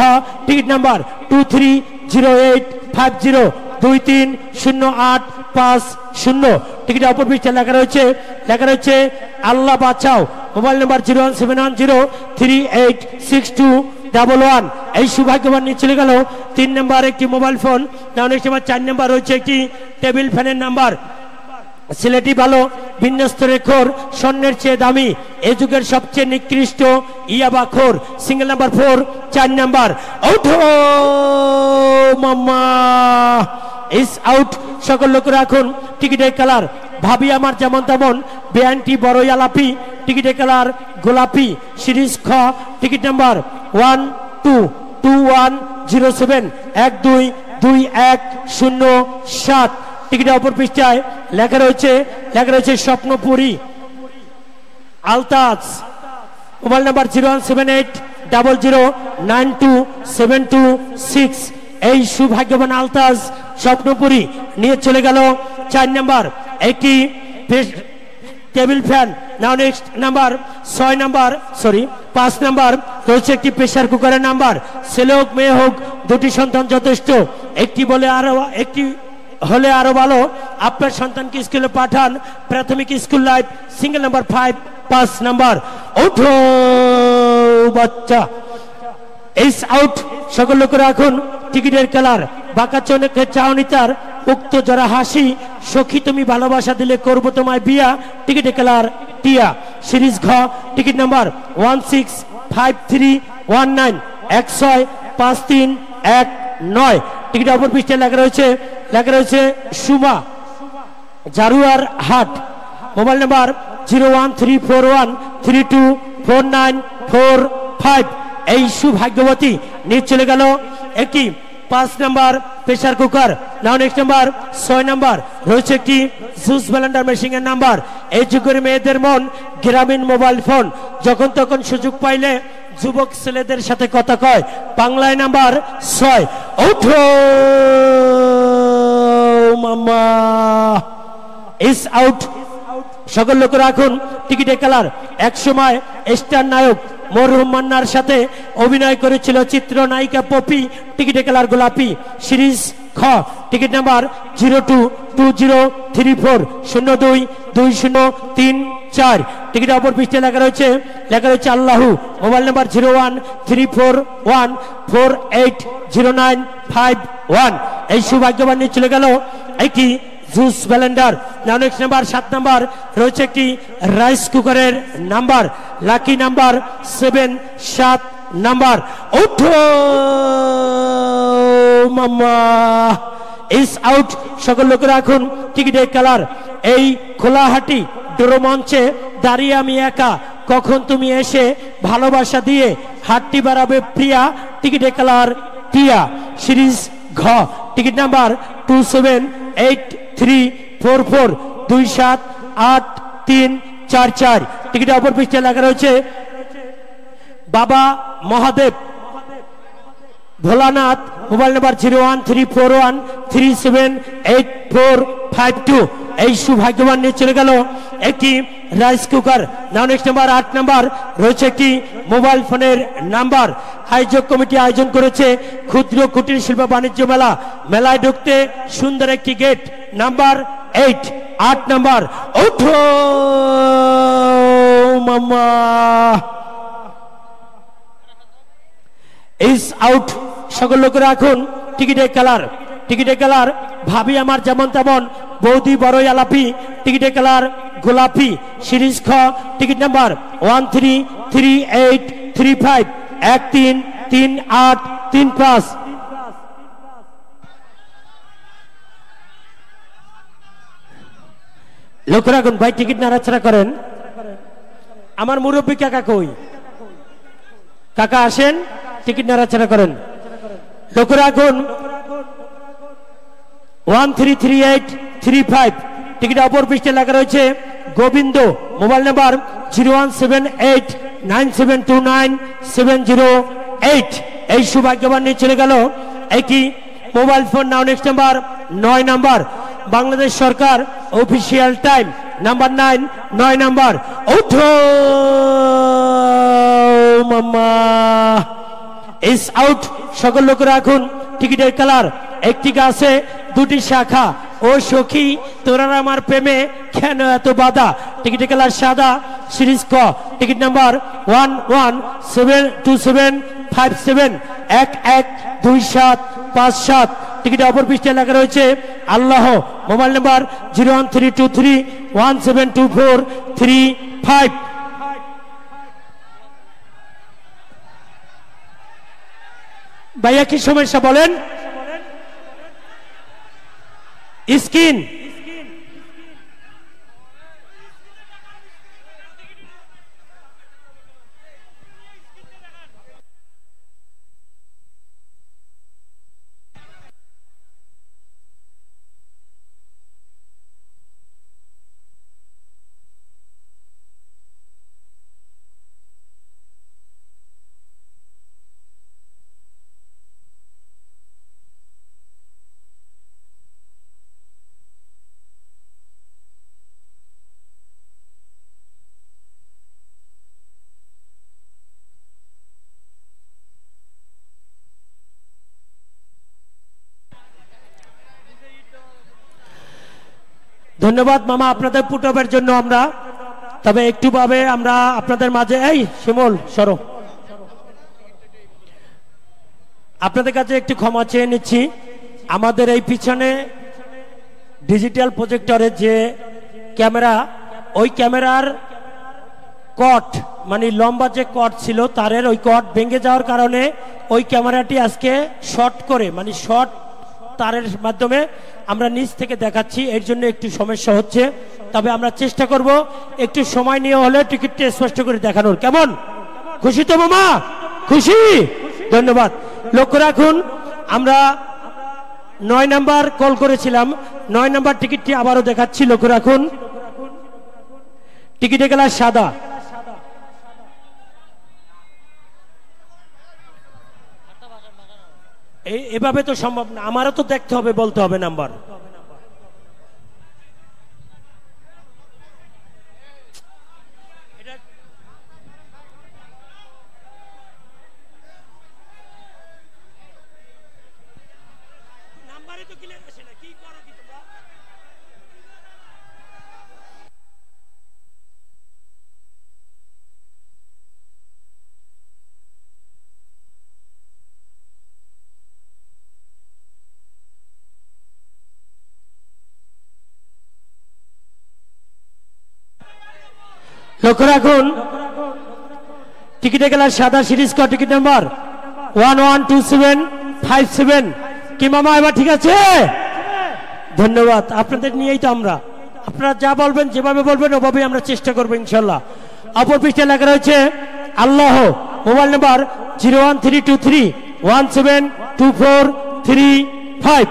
টিকিট নাম্বার 230850230850। টিকিট অপর পৃষ্ঠে লেখা রয়েছে আল্লাহ বাঁচাও। Mobile number 01703862111। এই সৌভাগ্যবান নিয়ে চলে গেল 3 নম্বর একটি মোবাইল ফোন। নেক্সট নাম্বার 4 নম্বর রয়েছে একটি টেবিল ফ্যানের নাম্বার। সিলেটি ভালো ভিন্ন স্তরের খোর স্বর্ণের চেয়ে দামি এ যুগের সবচেয়ে নিকৃষ্ট ইয়াবা খোর সিঙ্গেল নাম্বার 4 4 নাম্বার। ওঠো মাম্মা ইস আউট। সকল লোক রাখুন টিকিটের কালার ভাবি আমার যেমন তেমন বেআইনটি বড়ই আলাপি টিকিটের কালার গোলাপি সিরিজ খ টিকিট নাম্বার 122107 122107। টিকিটের অপর পৃষ্ঠায় লেখা রয়েছে স্বপ্নপুরী আলতাজ। Mobile number 01800927226। এই সৌভাগ্যবান আলতাজ স্বপ্নপুরী নিয়ে চলে গেল 4 নম্বর একটি table fan. Next number 5 number রয়েছে একটি প্রেসার কুকারের নাম্বার। ছেলে হোক মেয়ে হোক দুটি সন্তান যথেষ্ট। একটি হলে আরো ভালো। আপনার সন্তানকে স্কুলে পাঠান প্রাথমিক school life single number 5 number. ওঠো বাচ্চা ইস আউট। সকল লোক রাখুন টিকিটের কালার বাঁকা চোখে চাউনি তার উক্ত জরা হাসি সখী তুমি ভালোবাসা দিলে করবো তোমায় বিয়া টিকিটের কালার টিয়া সিরিজ ঘ টিকিট নাম্বার 165319 165319। টিকিট অপর পৃষ্ঠে লেখা রয়েছে সুমা জারুয়ার হাট। Mobile number 01341324945। এই সুভাগ্যবতী নিয়ে চলে গেল একটি 5 number pressure cooker. Next number 6 number রয়েছে একটি জুস ব্লেন্ডার মেশিনের নাম্বার। এই যুগের মেয়েদের মন গ্রামীণ মোবাইল ফোন যখন তখন সুযোগ পাইলে যুবক ছেলেদের সাথে কথা কয় বাংলায় নাম্বার 6। ওঠো মামা ইস আউট। সকল লোক রাখুন টিকিটের কালার। এক সময় স্টার নায়ক মরহুম মান্নার সাথে অভিনয় করেছিল চিত্রনায়িকা পপি টিকিটের কালার গোলাপি সিরিজ খ টিকিট নাম্বার 022034 টিকিট অপর পৃষ্ঠে লেখা রয়েছে আল্লাহু। Mobile number 01341480951। এই সৌভাগ্যবান নিয়ে চলে গেল একটি juice Blender. Next number 7 number রয়েছে একটি রাইস কুকারের নাম্বার লাকি নাম্বার 7 নাম্বার। ওঠো মামা ইস আউট। সকল লোক রাখুন টিকিটের কালার। এই খোলাহাটি ডোরো মঞ্চে দাঁড়িয়ে আমি একা কখন তুমি এসে ভালোবাসা দিয়ে হাতটি বাড়াবে প্রিয়া টিকিটের কালার টিয়া সিরিজ ঘ টিকিট নাম্বার 278344278344। টিকিট অপর পৃষ্ঠে লেখা রয়েছে বাবা মহাদেব ভোলানাথ। Mobile number 01341378452। এই সৌভাগ্যবান নিয়ে চলে গেল একটি rice cooker. Next number 8 number রয়েছে একটি মোবাইল ফোনের নাম্বার। আয়োজক কমিটি আয়োজন করেছে ক্ষুদ্র কুটির শিল্প বাণিজ্য মেলা। মেলায় ঢুকতে সুন্দর একটি গেট নাম্বার 8 নাম্বার। ওঠো মামা ইস আউট। সকল লোক রাখুন টিকিটের কালার ভাবি আমার যেমন তেমন বৌদি বড়ই আলাপি টিকিটের কালার গোলাপি সিরিজ খ টিকিট নাম্বার 133835 133835। লক্ষ্য রাখুন ভাই, টিকিট নাড়াচাড়া করেন। আমার মুরব্বী কাকা কই? কাকা আসেন, টিকিট নাড়াচাড়া করেন। লক্ষ্য রাখুন 133835 টিকিট অপর পৃষ্ঠে লেখা রয়েছে গোবিন্দ, মোবাইল নাম্বার 017897297008। এই সৌভাগ্যবান নিয়ে চলে গেল একটি মোবাইল ফোন। নাও নেক্সট নাম্বার 9 নাম্বার, বাংলাদেশ সরকার অফিসিয়াল টাইম নাম্বার 9 নাম্বার। ওঠো মামা, ইস আউট। সকল লোক রাখুন। টিকিটের কালার একটি আছে, দুটি শাখা। ও সখী তোরা আমার প্রেমে কেন এত বাধা? টিকিটের কালার সাদা, সিরিজ ক, টিকিট নাম্বার 11272757 112757। টিকিট অপর পৃষ্ঠে লেখা রয়েছে আল্লাহ, মোবাইল নাম্বার 01323172435। ভাইয়া কি সমস্যা বলেন? স্ক্রিন ধন্যবাদ মামা আপনাদের পুটঅপের জন্য। আমরা তবে একটু ভাবে আমরা আপনাদের মাঝে, এই শিমুল সরো, আপনাদের কাছে একটু ক্ষমা চেয়ে নিচ্ছি। আমাদের এই পিছনে ডিজিটাল প্রজেক্টরে যে ক্যামেরা, ওই ক্যামেরার কট মানে লম্বা যে কট ছিল তারের, ওই কট ভেঙে যাওয়ার কারণে ওই ক্যামেরাটি আজকে শর্ট করে মানে শর্ট তারের মাধ্যমে আমরা নিচ থেকে দেখাচ্ছি। এর জন্য একটু সমস্যা হচ্ছে, তবে আমরা চেষ্টা করব একটু সময় নিয়ে হলে টিকিটটা স্পষ্ট করে দেখানোর। কেমন? খুশি তো মামা? খুশি? ধন্যবাদ। লক্ষ্য রাখুন আমরা 9 নাম্বার কল করেছিলাম, 9 নাম্বার টিকিটটি আবারও দেখাচ্ছি। লক্ষ্য রাখুন টিকিটে কালার সাদা। এভাবে তো সম্ভব না, আমারও তো দেখতে হবে, বলতে হবে নাম্বার। নাম্বারে তো ক্লিয়ার আসে না, কি করো কি তোমরা? লক্ষ্য রাখুন টিকিটে গেলার সাদা, সিরিজ ক, টিকিট নাম্বার 112757। কি মামা এবার ঠিক আছে? ধন্যবাদ। আপনাদের নিয়েই তো আমরা, আপনারা যা বলবেন যেভাবে বলবেন ওভাবেই আমরা চেষ্টা করবো ইনশাল্লাহ। অপর পৃষ্ঠে লেখা রয়েছে আল্লাহ, মোবাইল নাম্বার 01323172435।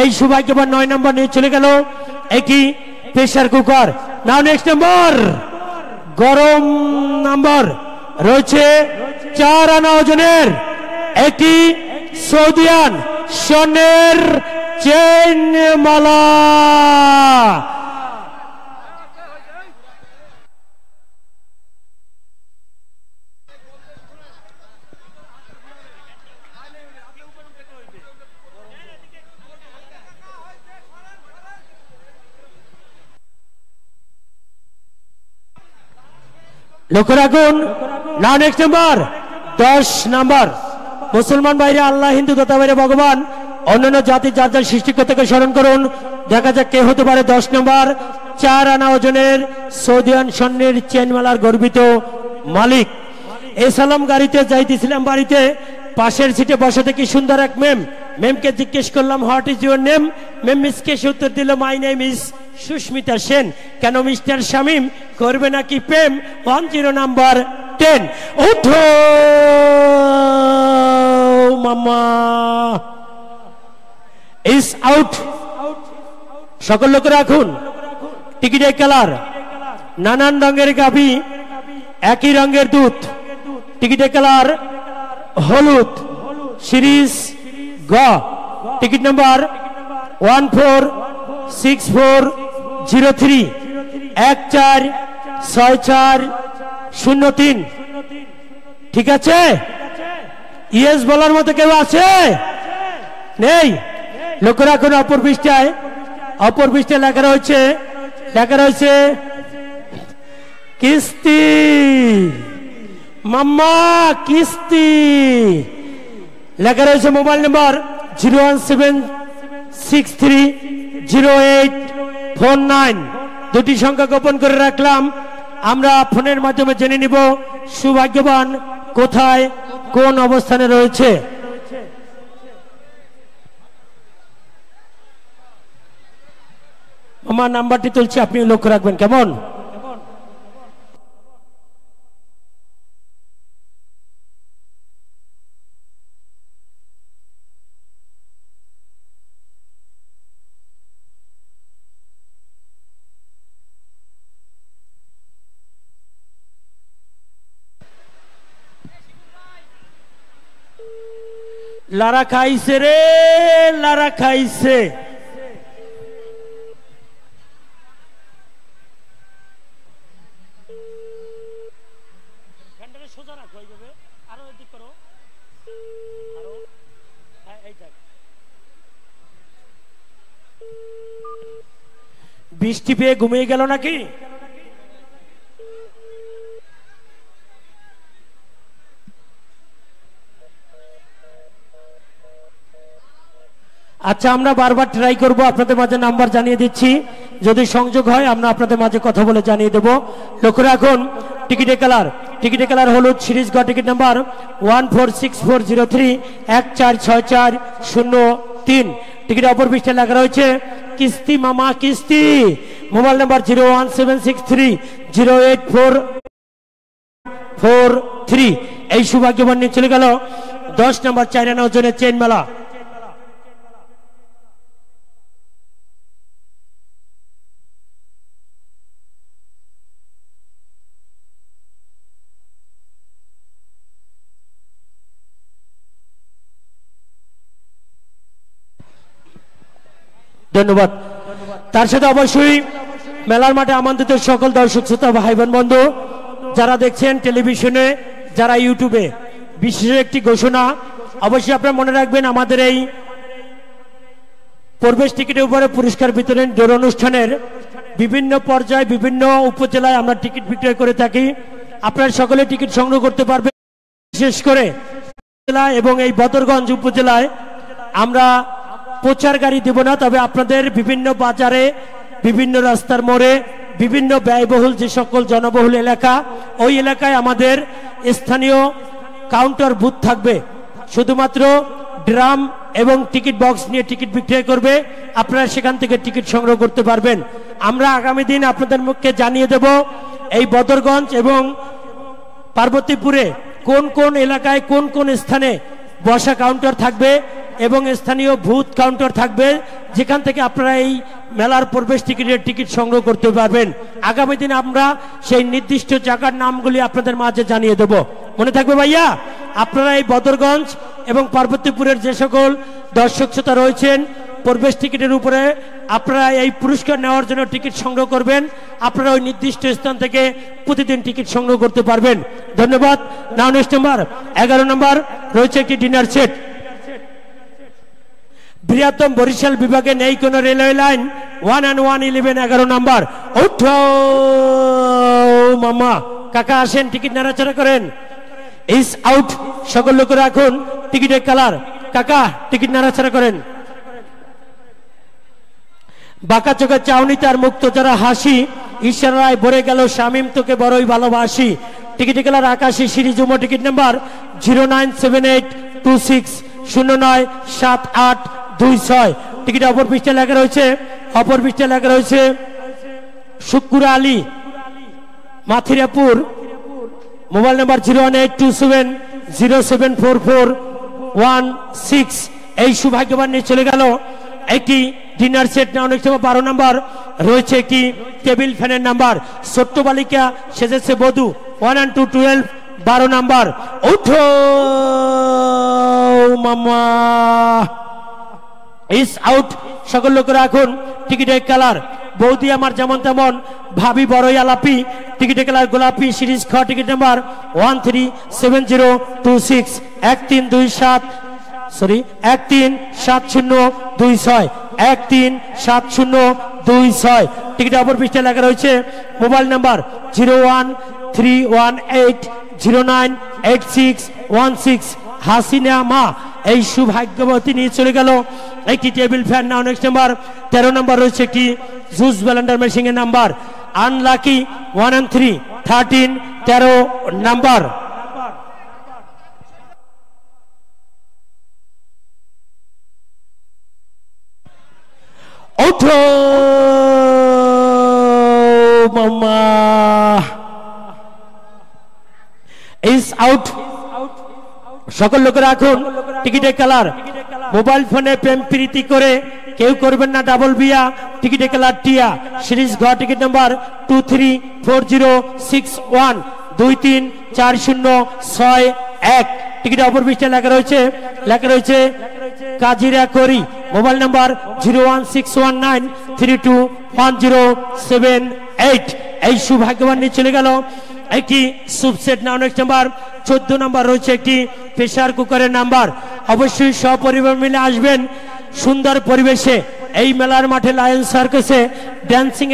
এই সৌভাগ্যবান 9 নম্বর নিয়ে চলে গেল একটি প্রেসার কুকার। নাও নেক্সট নাম্বার, গরম নাম্বার রয়েছে 4 আনা ওজনের একটি সৌদিয়ান স্বর্ণের চেন মালা। লক্ষ্য রাখুন না, নেক্সট নাম্বার 10 নাম্বার। মুসলমান বাইরে আল্লাহ, হিন্দু দাতা বাইরে ভগবান, অন্যান্য জাতি যার যার সৃষ্টিকর্তাকে স্মরণ করুন। দেখা যাক কে হতে পারে 10 নাম্বার 4 আনা ওজনের সৌদিয়ান স্বর্ণের চেনমালার গর্বিত মালিক। এই সালাম গাড়িতে যাইতেছিলাম বাড়িতে, পাশের সিটে বসে থেকে সুন্দর এক মেমকে জিজ্ঞেস করলাম হোয়াট ইজ ইউর নেম। মেম মিসকে উত্তর দিল my name is Susmita Sen. কেন মিস্টার শামীম করবে নাকি প্রেম? 10 নাম্বার 10 উঠো মামা ইস আউট। সকল লোক রাখুন টিকিটের কালার নানান রঙের গাভী একই রঙের দুধ। টিকিটের কালার হলুদ সিরিজ গ টিকিট নাম্বার 146403 146403। ঠিক আছে? ইয়েস বলার মতো কেউ আছে? নেই। লক্ষ্য রাখুন অপর পৃষ্ঠায় লেখা রয়েছে কিস্তি মাম্মা কিস্তি লেখা রয়েছে। Mobile number 017630849। দুটি সংখ্যা গোপন করে রাখলাম। আমরা ফোনের মাধ্যমে জেনে নিব সৌভাগ্যবান কোথায় কোন অবস্থানে রয়েছে। আমার নাম্বারটি তুলছি, আপনি লক্ষ্য রাখবেন কেমন। লারা খাইছে রে লারা খাইছে। বৃষ্টি পেয়ে ঘুমিয়ে গেল নাকি? আচ্ছা, আমরা বারবার ট্রাই করব, আপনাদের মাঝে নাম্বার জানিয়ে দিচ্ছি, যদি সংযোগ হয় আমরা আপনাদের মাঝে কথা বলে জানিয়ে দেব। লক্ষ্য রাখুন টিকিটের কালার হলুদ সিরিজ গ টিকিট নাম্বার 146403 146403। টিকিটের অপর পৃষ্ঠায় লেখা রয়েছে কিস্তি মামা কিস্তি। Mobile number 01763084443। এই সৌভাগ্যবান নিয়ে চলে গেল 10 নম্বর 4 আনা ওজনের চেইন মেলা। ধন্যবাদ। তার সাথে অবশ্যই মেলার মাঠে আমন্ত্রিত সকল দর্শক শ্রোতা ভাই বোন বন্ধু যারা দেখছেন টেলিভিশনে, যারা ইউটিউবে, বিশেষ একটি ঘোষণা অবশ্যই আপনারা মনে রাখবেন, আমাদের এই প্রবেশ টিকিটের উপরে পুরস্কার বিতরণ দৌড় অনুষ্ঠানের বিভিন্ন পর্যায়ে বিভিন্ন উপজেলায় আমরা টিকিট বিক্রয় করে থাকি। আপনারা সকলে টিকিট সংগ্রহ করতে পারবেন। বিশেষ করে জেলা এবং এই বদরগঞ্জ উপজেলায় আমরা প্রচার গাড়ি দেব না, তবে আপনাদের বিভিন্ন বাজারে, বিভিন্ন রাস্তার মোড়ে, বিভিন্ন ব্যয়বহুল যে সকল জনবহুল এলাকা, ওই এলাকায় আমাদের স্থানীয় কাউন্টার বুথ থাকবে। শুধুমাত্র ড্রাম এবং টিকিট বক্স নিয়ে টিকিট বিক্রয় করবে, আপনারা সেখান থেকে টিকিট সংগ্রহ করতে পারবেন। আমরা আগামী দিন আপনাদের মুখে জানিয়ে দেব এই বদরগঞ্জ এবং পার্বতীপুরে কোন কোন এলাকায় কোন কোন স্থানে বসা কাউন্টার থাকবে এবং স্থানীয় বুথ কাউন্টার থাকবে, যেখান থেকে আপনারা এই মেলার প্রবেশ টিকিটের টিকিট সংগ্রহ করতে পারবেন। আগামী দিন আমরা সেই নির্দিষ্ট জায়গার নামগুলি আপনাদের মাঝে জানিয়ে দেব। মনে থাকবে ভাইয়া, আপনারা এই বদরগঞ্জ এবং পার্বতীপুরের যে সকল দর্শক শ্রোতা রয়েছেন, প্রবেশ টিকিটের উপরে আপনারা এই পুরস্কার নেওয়ার জন্য টিকিট সংগ্রহ করবেন। আপনারা ওই নির্দিষ্ট স্থান থেকে প্রতিদিন টিকিট সংগ্রহ করতে পারবেন। ধন্যবাদ। নাও নেক্সট নাম্বার 11 নম্বর রয়েছে একটি ডিনার সেট। বৃহত্তম বরিশাল বিভাগে নেই কোন রেলওয়ে লাইন। 1 and 111 11 নম্বর। উঠো মামা কাকা, আসেন, টিকিট নাড়াচাড়া করেন। ইস আউট। সকল লোক রাখুন টিকিটের কালার। কাকা টিকিট নাড়াচাড়া করেন। বাঁকা চোখের চাউনি তার মুক্ত যারা হাসি, ইশারায় ভরে গেল শামীম তোকে বড়ই ভালোবাসি। টিকিটের কালার আকাশি সিরিজ উমো টিকিট নাম্বার 0978260978226। টিকিট অপর পৃষ্ঠায় লেখা রয়েছে অপর পৃষ্ঠায় লেখা রয়েছে শুক্কুর আলী মাথিরাপুর, মোবাইল নাম্বার 01827074416। এই সৌভাগ্যবান নিয়ে চলে গেল একটি ডিনার সেট। না অনেক সময় 12 নাম্বার রয়েছে একটি টেবিল ফ্যানের নাম্বার। ছোট্ট বালিকা সেজেছে বধূ 1 and 2 12 12 নাম্বার। উঠো মামা, ইস আউট। সকল লোকেরা এখন টিকিটের কালার বৌদি আমার যেমন তেমন, ভাবি বড়ই আলাপি, টিকিটের কালার গোলাপি, সিরিজ খ, টিকিট নাম্বার 137026 137026 137026। টিকিট অপর পৃষ্ঠায় লেখা রয়েছে মোবাইল নাম্বার 01318098616। হাসিনা মা এই সৌভাগ্যবতী নিয়ে চলে গেল একটি টেবিল ফ্যান। না নেক্সট নাম্বার 13 নাম্বার রয়েছে একটি জুস ব্লেন্ডার মেশিনের নাম্বার। Unlucky 1 and 3 13 13 number. ওঠো মামা, ইস আউট। সকল লোকেরা এখন টিকিটের কালার মোবাইল ফোনে প্রেম প্রীতি করে কেউ করবেন না ডাবল বিয়া, টিকিটের কালার টিয়া, সিরিজ ঘ, টিকিট নাম্বার 234061 234061। টিকিট অপর পৃষ্ঠায় লেখা রয়েছে কাজিরা করি, মোবাইল নাম্বার 01619321078। এই সৌভাগ্যবান নিয়ে চলে গেল একটি সুপসেট। না নেক্সট নাম্বার 14 নাম্বার রয়েছে একটি প্রেসার কুকারের নাম্বার। অবশ্যই সপরিবার মিলে আসবেন সুন্দর পরিবেশে। এই মেলার মাঠে লায়ন সার্কাসে ড্যান্সিং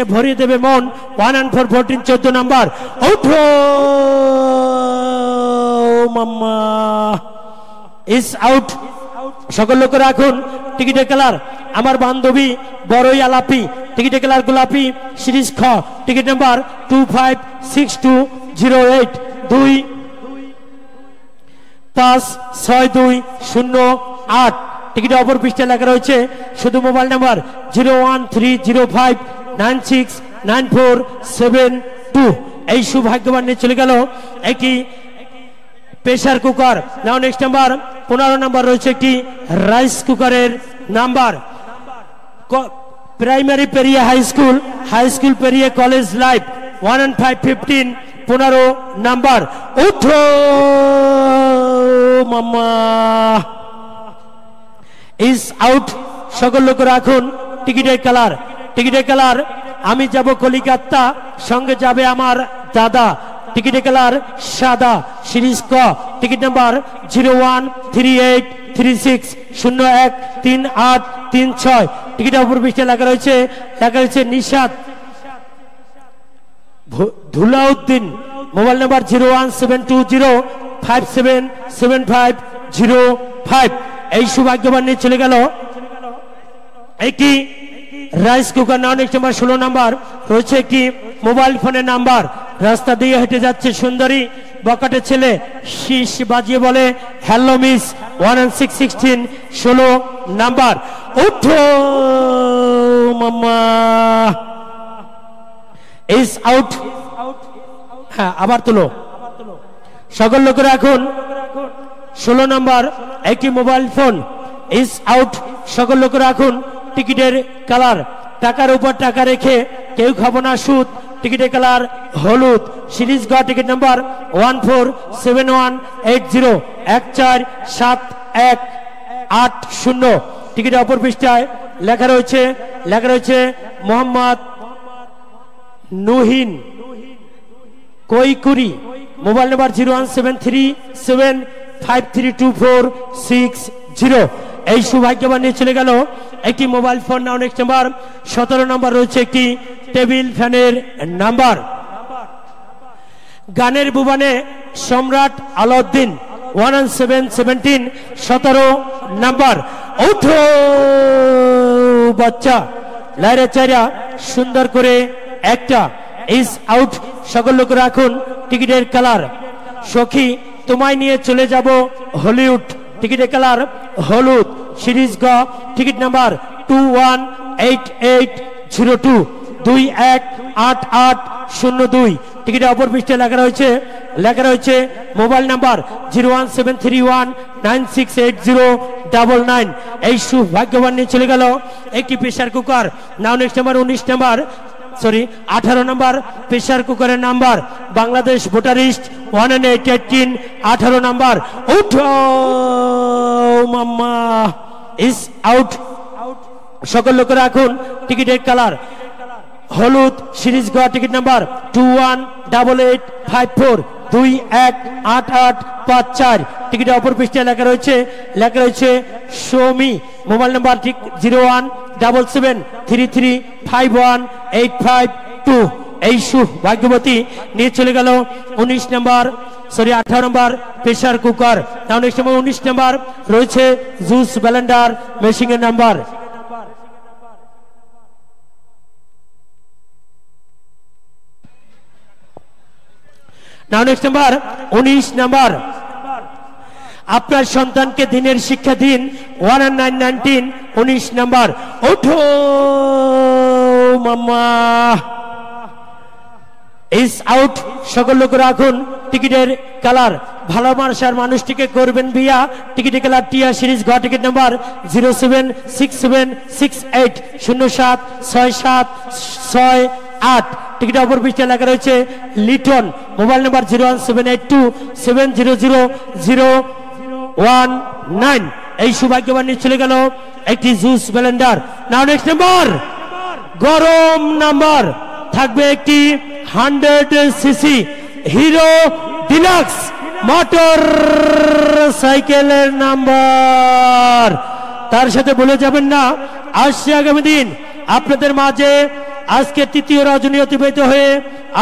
এ ভরিয়ে দেবে মন। 1 and 4 14 14 নাম্বার। ওঠো মাম্মা, ইস আউট। সকল লোকেরা এখন টিকিটের কালার আমার বান্ধবী বড়ই আলাপি, টিকিটের কালার গোলাপি, সিরিজ খ, টিকিট নাম্বার 256208 256208। টিকিট অপর পৃষ্ঠায় লেখা রয়েছে শুধু মোবাইল নাম্বার 01305969472। এই সৌভাগ্যবান নিয়ে চলে গেল একটি প্রেসার কুকার। নাও নেক্সট নাম্বার 15 নাম্বার রয়েছে একটি রাইস কুকারের নাম্বার। প্রাইমারি পেরিয়ে হাই স্কুল পেরিয়ে কলেজ লাইফ 1 and 5 15 15 নাম্বার। উঠো মামা, ইস আউট। সকল লোকেরা এখন টিকিটের কালার আমি যাব কলিকাতা, সঙ্গে যাবে আমার দাদা, টিকিটের কালার সাদা, সিরিজ ক, টিকিট নাম্বার 013836013836। টিকিট অপর পৃষ্ঠায় লেখা রয়েছে নিশাদ ধুলাউদ্দিন, মোবাইল নাম্বার 01720577505। এই সৌভাগ্যবান নিয়ে চলে গেল একটি রাইস কুকার। নাও নেক্সট নাম্বার 16 নাম্বার রয়েছে একটি মোবাইল ফোনের নাম্বার। রাস্তা দিয়ে হেঁটে যাচ্ছে সুন্দরী বকাটে ছেলে, শীষ বাজিয়ে বলে হ্যালো মিস। 1 and 6 16 16 number. উঠো মামা, ইস আউট। হ্যাঁ আবার তুলো। সকল লোকেরা এখন 16 নাম্বার একটি মোবাইল ফোন, ইস আউট। সকল লোকেরা এখন টিকিটের কালার টাকার উপর টাকা রেখে কেউ খাবো না সুদ, টিকিটের কালার হলুদ, সিরিজ গ, টিকিট নাম্বার 147180 147180। টিকিটের অপর পৃষ্ঠায় লেখা রয়েছে মোহাম্মদ নুহিন কৈকুরি, মোবাইল নাম্বার 01737532460। এই সৌভাগ্যবান নিয়ে চলে গেল একটি মোবাইল ফোন। নাও নেক্সট নাম্বার 17 নাম্বার রয়েছে একটি টেবিল ফ্যানের নাম্বার। গানের বুবানে সম্রাট আলাউদ্দিন 1 and 7 17 17 নাম্বার। ওঠো বাচ্চা, লাইরে চাইরা সুন্দর করে একটা, ইস আউট। সকল লোক রাখুন টিকিটের কালার সখী তোমায় নিয়ে চলে যাব হলিউড, টিকিটের কালার হলুদ, সিরিজ গ, টিকিট নাম্বার 8802 218802। টিকিটের অপর পৃষ্ঠে লেখা রয়েছে মোবাইল নাম্বার 01731968099। এই সৌভাগ্যবান নিয়ে চলে গেল একটি প্রেসার কুকার। নাও নেক্সট নাম্বার 18 নম্বর প্রেসার কুকারের নাম্বার বাংলাদেশ ভোটারিস্ট 118 18 নম্বর। উঠো মাম্মা ইজ আউট। সকল লোক রাখুন টিকিটের কালার হলুদ সিরিজ গ টিকিট নাম্বার 218854 218854। টিকিটের অপর পৃষ্ঠে লেখা রয়েছে সৌমি। মোবাইল নাম্বার ঠিক 01773351852। এই সুভাগ্যবতী নিয়ে চলে গেল 18 নম্বর প্রেসার কুকার। তাও নেক্সট নাম্বার 19 নম্বর রয়েছে জুস ব্লেন্ডার মেশিনের নাম্বার। নাও নেক্সট নাম্বার 19 নাম্বার আপনার সন্তানকে দিনের শিক্ষা দিন 1919 19 নাম্বার। ওঠো মাম্মা ইজ আউট। সকল লোক রাখুন টিকিটের কালার ভালোবাসার মানুষটিকে করবেন বিয়া। টিকিটের কালার টিয়া সিরিজ ঘ টিকিট নাম্বার 07667076768। টিকিট অপর পৃষ্ঠে লেখা রয়েছে লিটন। Mobile number 01782700019। এই সৌভাগ্যবান নিয়ে চলে গেল একটি জুস ব্লেন্ডার। নাও নেক্সট নাম্বার গরম নাম্বার থাকবে একটি 100 সিসি হিরো ডিলাক্স মোটর সাইকেলের নাম্বার। তার সাথে বলে যাবেন না আসছে আগামী দিন আপনাদের মাঝে আজকে তৃতীয় রজনী অতিবাহিত হয়ে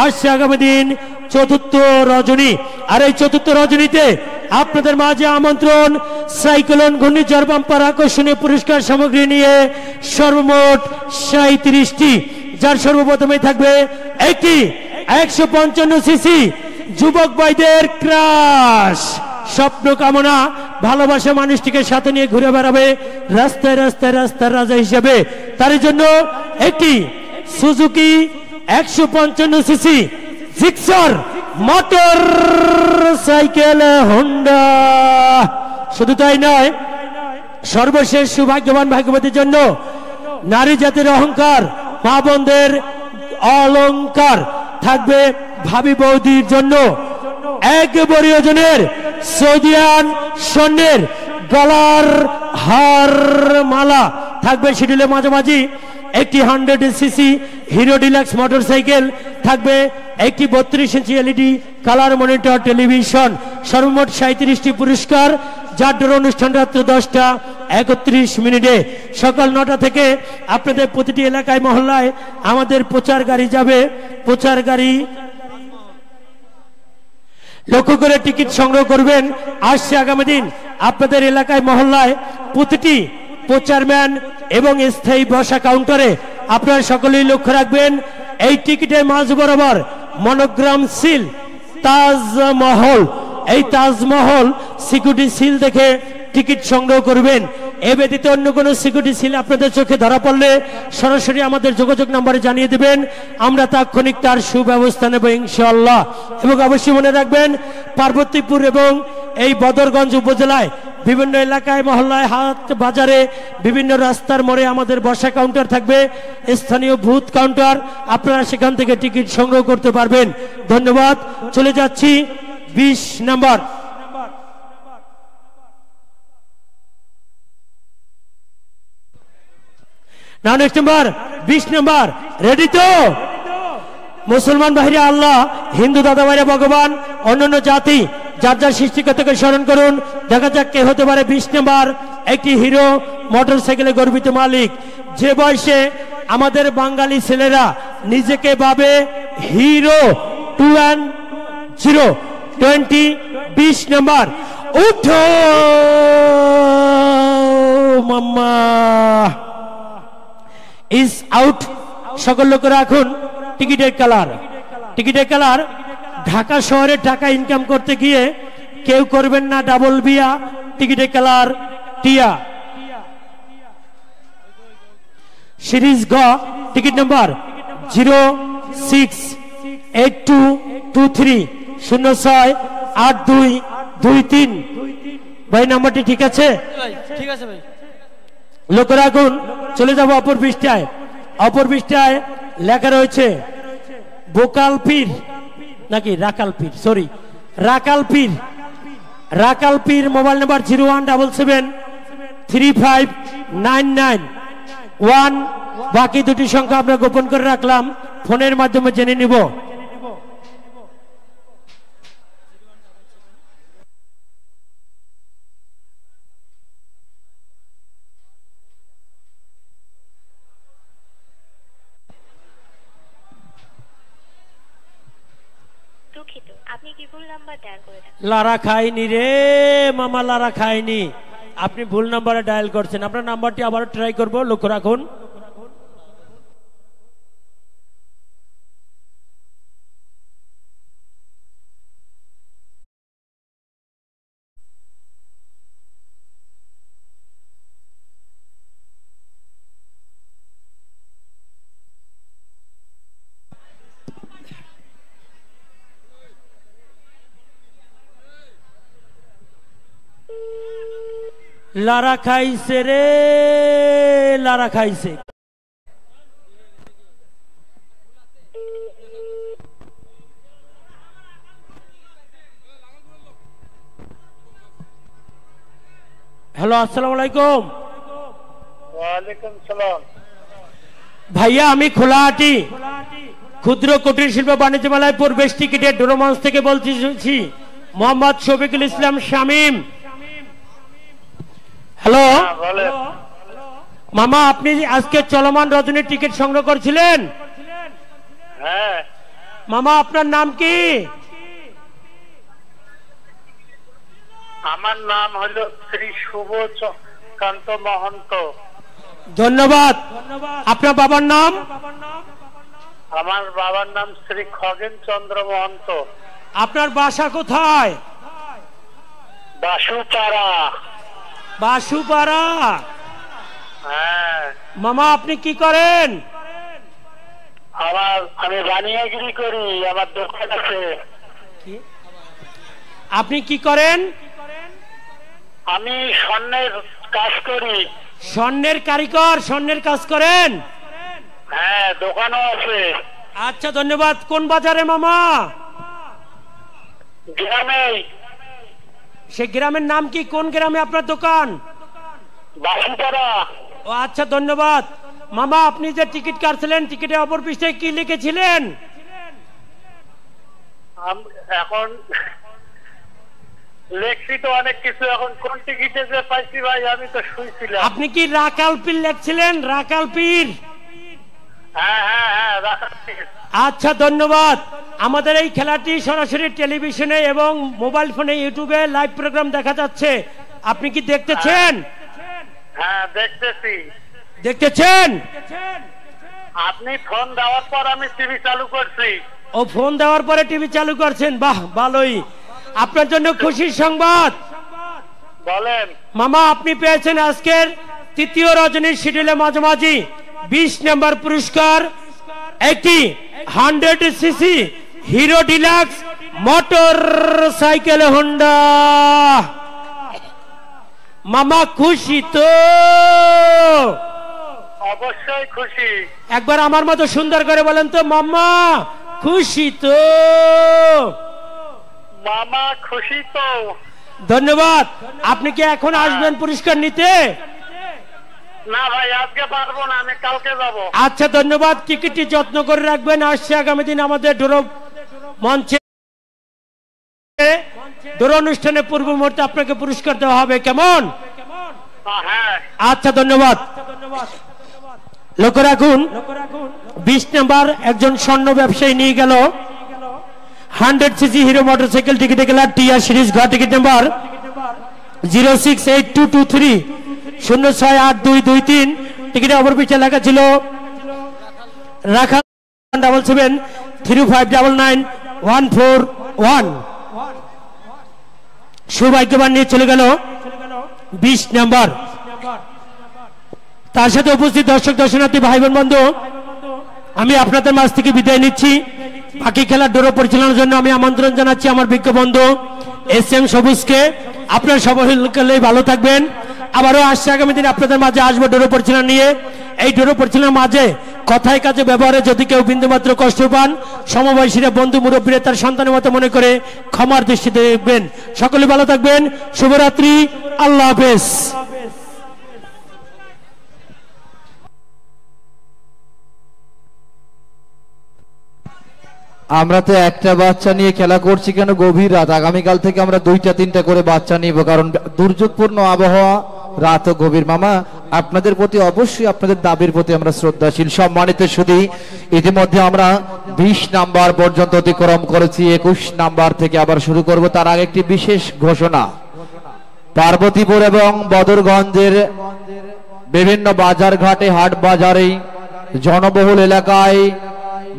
আসছে আগামী দিন চতুর্থ রজনী। আর এই চতুর্থ রজনীতে আপনাদের মাঝে আমন্ত্রণ সাইক্লোন ঘূর্ণিঝড় বাম্পার আকর্ষণীয় পুরস্কার সামগ্রী নিয়ে সর্বমোট 37টি, যার সর্বপ্রথমে থাকবে একটি 155 সিসি যুবক ভাইদের ক্রাশ। স্বপ্ন কামনা ভালোবাসা মানুষটিকে সাথে নিয়ে ঘুরে বেড়াবে রাস্তায় রাস্তায় রাস্তার রাজা হিসেবে। তার জন্য একটি Suzuki 155 CC Gixxer motor cycle Honda. শুধু তাই নয়, সর্বশেষ সৌভাগ্যবান ভাগ্যবতীর জন্য নারী জাতির অহংকার মা বোনদের অলংকার থাকবে ভাবি বৌদির জন্য এক বড়ি ওজনের সৌদিয়ান স্বর্ণের গলার হার মালা থাকবে। শিডিউলের মাঝামাঝি একটি 100 সিসি হিরো ডিলাক্স মোটরসাইকেল থাকবে, একটি 32 inch LED colour monitor television. সর্বমোট 37টি পুরস্কার, যার ডোর অনুষ্ঠান রাত্র 10:31 সকাল 9টা থেকে আপনাদের প্রতিটি এলাকায় মহল্লায় আমাদের প্রচার গাড়ি যাবে। প্রচার গাড়ি লক্ষ্য করে টিকিট সংগ্রহ করবেন। আসছে আগামী দিন আপনাদের এলাকায় মহল্লায় প্রতিটি প্রচারম্যান এবং স্থায়ী বসা কাউন্টারে আপনারা সকলেই লক্ষ্য রাখবেন এই টিকিটের মাঝ বরাবর মনোগ্রাম সিল তাজমহল। এই তাজমহল সিকিউরিটি সিল দেখে টিকিট সংগ্রহ করবেন। এ ব্যতীত অন্য কোনো সিকিউরিটি সিল আপনাদের চোখে ধরা পড়লে সরাসরি আমাদের যোগাযোগ নম্বরে জানিয়ে দেবেন, আমরা তাৎক্ষণিক তার সুব্যবস্থা নেব ইনশাআল্লাহ। এবং অবশ্যই মনে রাখবেন পার্বতীপুর এবং এই বদরগঞ্জ উপজেলায় বিভিন্ন এলাকায় মহল্লায় হাট বাজারে বিভিন্ন রাস্তার মোড়ে আমাদের বসা কাউন্টার থাকবে, স্থানীয় বুথ কাউন্টার। আপনারা সেখান থেকে টিকিট সংগ্রহ করতে পারবেন। ধন্যবাদ। চলে যাচ্ছি 20 নম্বর। নাও নেক্সট নাম্বার 20 নম্বর। রেডি তো? মুসলমান ভাইরা আল্লাহ, হিন্দু দাদা ভাইরা ভগবান, অন্যান্য জাতি যার যার সৃষ্টিকর্তাকে স্মরণ করুন। দেখা যাক কে হতে পারে 20 নম্বর একটি হিরো মোটরসাইকেলের গর্বিত মালিক। যে বয়সে আমাদের বাঙালি ছেলেরা নিজেকে ভাবে হিরো 20 নম্বর। উঠো মাম্মা ইজ আউট। সকল লোক রাখুন টিকিটের কালার। টিকিটের কালার ঢাকা শহরে টাকা ইনকাম করতে গিয়ে কেউ করবেন না ডাবল বিয়া। টিকিটের কালার টিয়া। সিরিজ গ টিকিট নাম্বার 068223068223। ভাই নাম্বারটি ঠিক আছে? ঠিক আছে ভাই। লক্ষ্য রাখুন, চলে যাব অপর পৃষ্ঠায়। অপর পৃষ্ঠায় লেখা রয়েছে বোকাল পীর নাকি রাকাল পীর, সরি রাকাল পীর। রাকাল পীর মোবাইল নাম্বার 017735991। বাকি দুটি সংখ্যা আমরা গোপন করে রাখলাম, ফোনের মাধ্যমে জেনে নিব। দুঃখিত, আপনি কি ভুল নাম্বার ডায়াল করে থাকেন। লারা খাইনি রে মামা, লারা খাইনি। আপনি ভুল নাম্বারে ডায়াল করছেন। আপনার নাম্বারটি আবার ট্রাই করব, লক্ষ্য রাখুন। লারা খাইছে রে, লারা খাইছে। হ্যালো, আসসালামু আলাইকুম। ওয়ালাইকুম সালাম। ভাইয়া আমি খোলাহাটি ক্ষুদ্র কুটির শিল্প বাণিজ্য মেলায় প্রবেশ টিকিটের ডোরমঞ্চ থেকে বলছি মোহাম্মদ শফিকুল ইসলাম শামীম। হ্যালো মামা, আপনি আজকে চলমান রজনীর টিকিট সংগ্রহ করছিলেন? হ্যাঁ মামা, আপনার নাম কি? আমার নাম হলো শ্রী শুভ কান্ত মহন্ত। ধন্যবাদ। আপনার বাবার নাম? আমার বাবার নাম শ্রী খগেন চন্দ্র মহন্ত। আপনার বাসা কোথায়? বাসুপাড়া। বাসুপাড়া। হ্যাঁ মামা, আপনি কি করেন? আমি বানিয়াগিরি করি, আমার দোকান আছে। আপনি কি করেন? আমি স্বর্ণের কাজ করি। স্বর্ণের কারিগর, স্বর্ণের কাজ করেন? হ্যাঁ, দোকানও আছে। আচ্ছা ধন্যবাদ। কোন বাজারে মামা? গ্রামে। সে গ্রামের নাম কি? কোন গ্রামে আপনার দোকান? বাসুপাড়া। ও আচ্ছা ধন্যবাদ। মামা, আপনি যে টিকিট কাটছিলেন, টিকিটে অপর পৃষ্ঠায় কি লিখেছিলেন? এখন লেখছি তো অনেক কিছু, এখন কোন টিকিটে যে পাইছি ভাই, আমি তো শুইছিলাম। আপনি কি রাকাল পীর লিখছিলেন? রাকাল পীর। হ্যাঁ হ্যাঁ হ্যাঁ, রাকাল পীর। আচ্ছা ধন্যবাদ। আমাদের এই খেলাটি সরাসরি টেলিভিশনে এবং মোবাইল ফোনে ইউটিউবে লাইভ প্রোগ্রাম দেখা যাচ্ছে। আপনি কি দেখতেছেন? হ্যাঁ দেখতেছি। দেখতেছেন? আপনি ফোন দেওয়ার পর আমি টিভি চালু করছি। ও, ফোন দেওয়ার পরে টিভি চালু করছেন? বাহ, ভালোই। আপনার জন্য খুশির সংবাদ। বলেন মামা, আপনি পেয়েছেন আজকের তৃতীয় রজনীর শিডিউলে মাঝামাঝি 20 নম্বর পুরস্কার, একটি 100 CC Hero Deluxe motorcycle Honda. মামা খুশি তো? অবশ্যই খুশি। একবার আমার মতো সুন্দর করে বলেন তো, মামা খুশি তো? মামা খুশি তো। ধন্যবাদ। আপনি কি এখন আসবেন পুরস্কার নিতে? না ভাই, আজকে পারবো না, আমি কালকে যাব। আচ্ছা ধন্যবাদ। টিকিটটি যত্ন করে রাখবেন। আসছে আগামী দিন আমাদের ডোর মঞ্চে ডোর অনুষ্ঠানের পূর্ব মুহূর্তে আপনাকে পুরস্কার দেওয়া হবে, কেমন? হ্যাঁ আচ্ছা ধন্যবাদ। লক্ষ্য রাখুন, 20 নম্বর একজন স্বর্ণ ব্যবসায়ী নিয়ে গেল 100 সিসি হিরো মোটরসাইকেল টিকিটে খেলার টিআর সিরিজ ঘর টিকিট নাম্বার 068223068223। টিকিটে অপর পিছিয়ে লেখা ছিল রাখা 7735999141। সৌভাগ্যবান নিয়ে চলে গেল 20 নম্বর। তার সাথে উপস্থিত দর্শক দর্শনার্থী ভাই বোন বন্ধু, আমি আপনাদের মাঝ থেকে বিদায় নিচ্ছি। বাকি খেলার ড্র পরিচালনার জন্য আমি আমন্ত্রণ জানাচ্ছি আমার বিজ্ঞ বন্ধু SM সবুজকে। আপনার সকলে ভালো থাকবেন। আবারও আসছে আগামী দিনে আপনাদের মাঝে আসবো ড্র পরিচালনা নিয়ে। এই ড্র পরিচালনার মাঝে কথায় কাজে ব্যবহারে যদি কেউ বিন্দুমাত্র কষ্ট পান, সমবয়সীরা বন্ধু মুরব্বীরা তার সন্তানের মতো মনে করে ক্ষমার দৃষ্টিতে দেখবেন। সকলে ভালো থাকবেন। শুভরাত্রি, আল্লাহ হাফেজ। আমরা তো একটা বাচ্চা নিয়ে খেলা করছি কেন, গভীর রাত। আগামীকাল থেকে আমরা 2টা 3টা করে বাচ্চা নিব, কারণ দুর্যোগপূর্ণ আবহাওয়া, রাত ও গভীর। মামা আপনাদের প্রতি অবশ্যই, আপনাদের দাবির প্রতি আমরা শ্রদ্ধাশীল। সম্মানিত শুধু ইতিমধ্যে আমরা 20 নাম্বার পর্যন্ত অতিক্রম করেছি, 21 নাম্বার থেকে আবার শুরু করব। তার আগে একটি বিশেষ ঘোষণা। পার্বতীপুর এবং বদরগঞ্জের বিভিন্ন বাজার ঘাটে, হাট বাজারে, জনবহুল এলাকায়,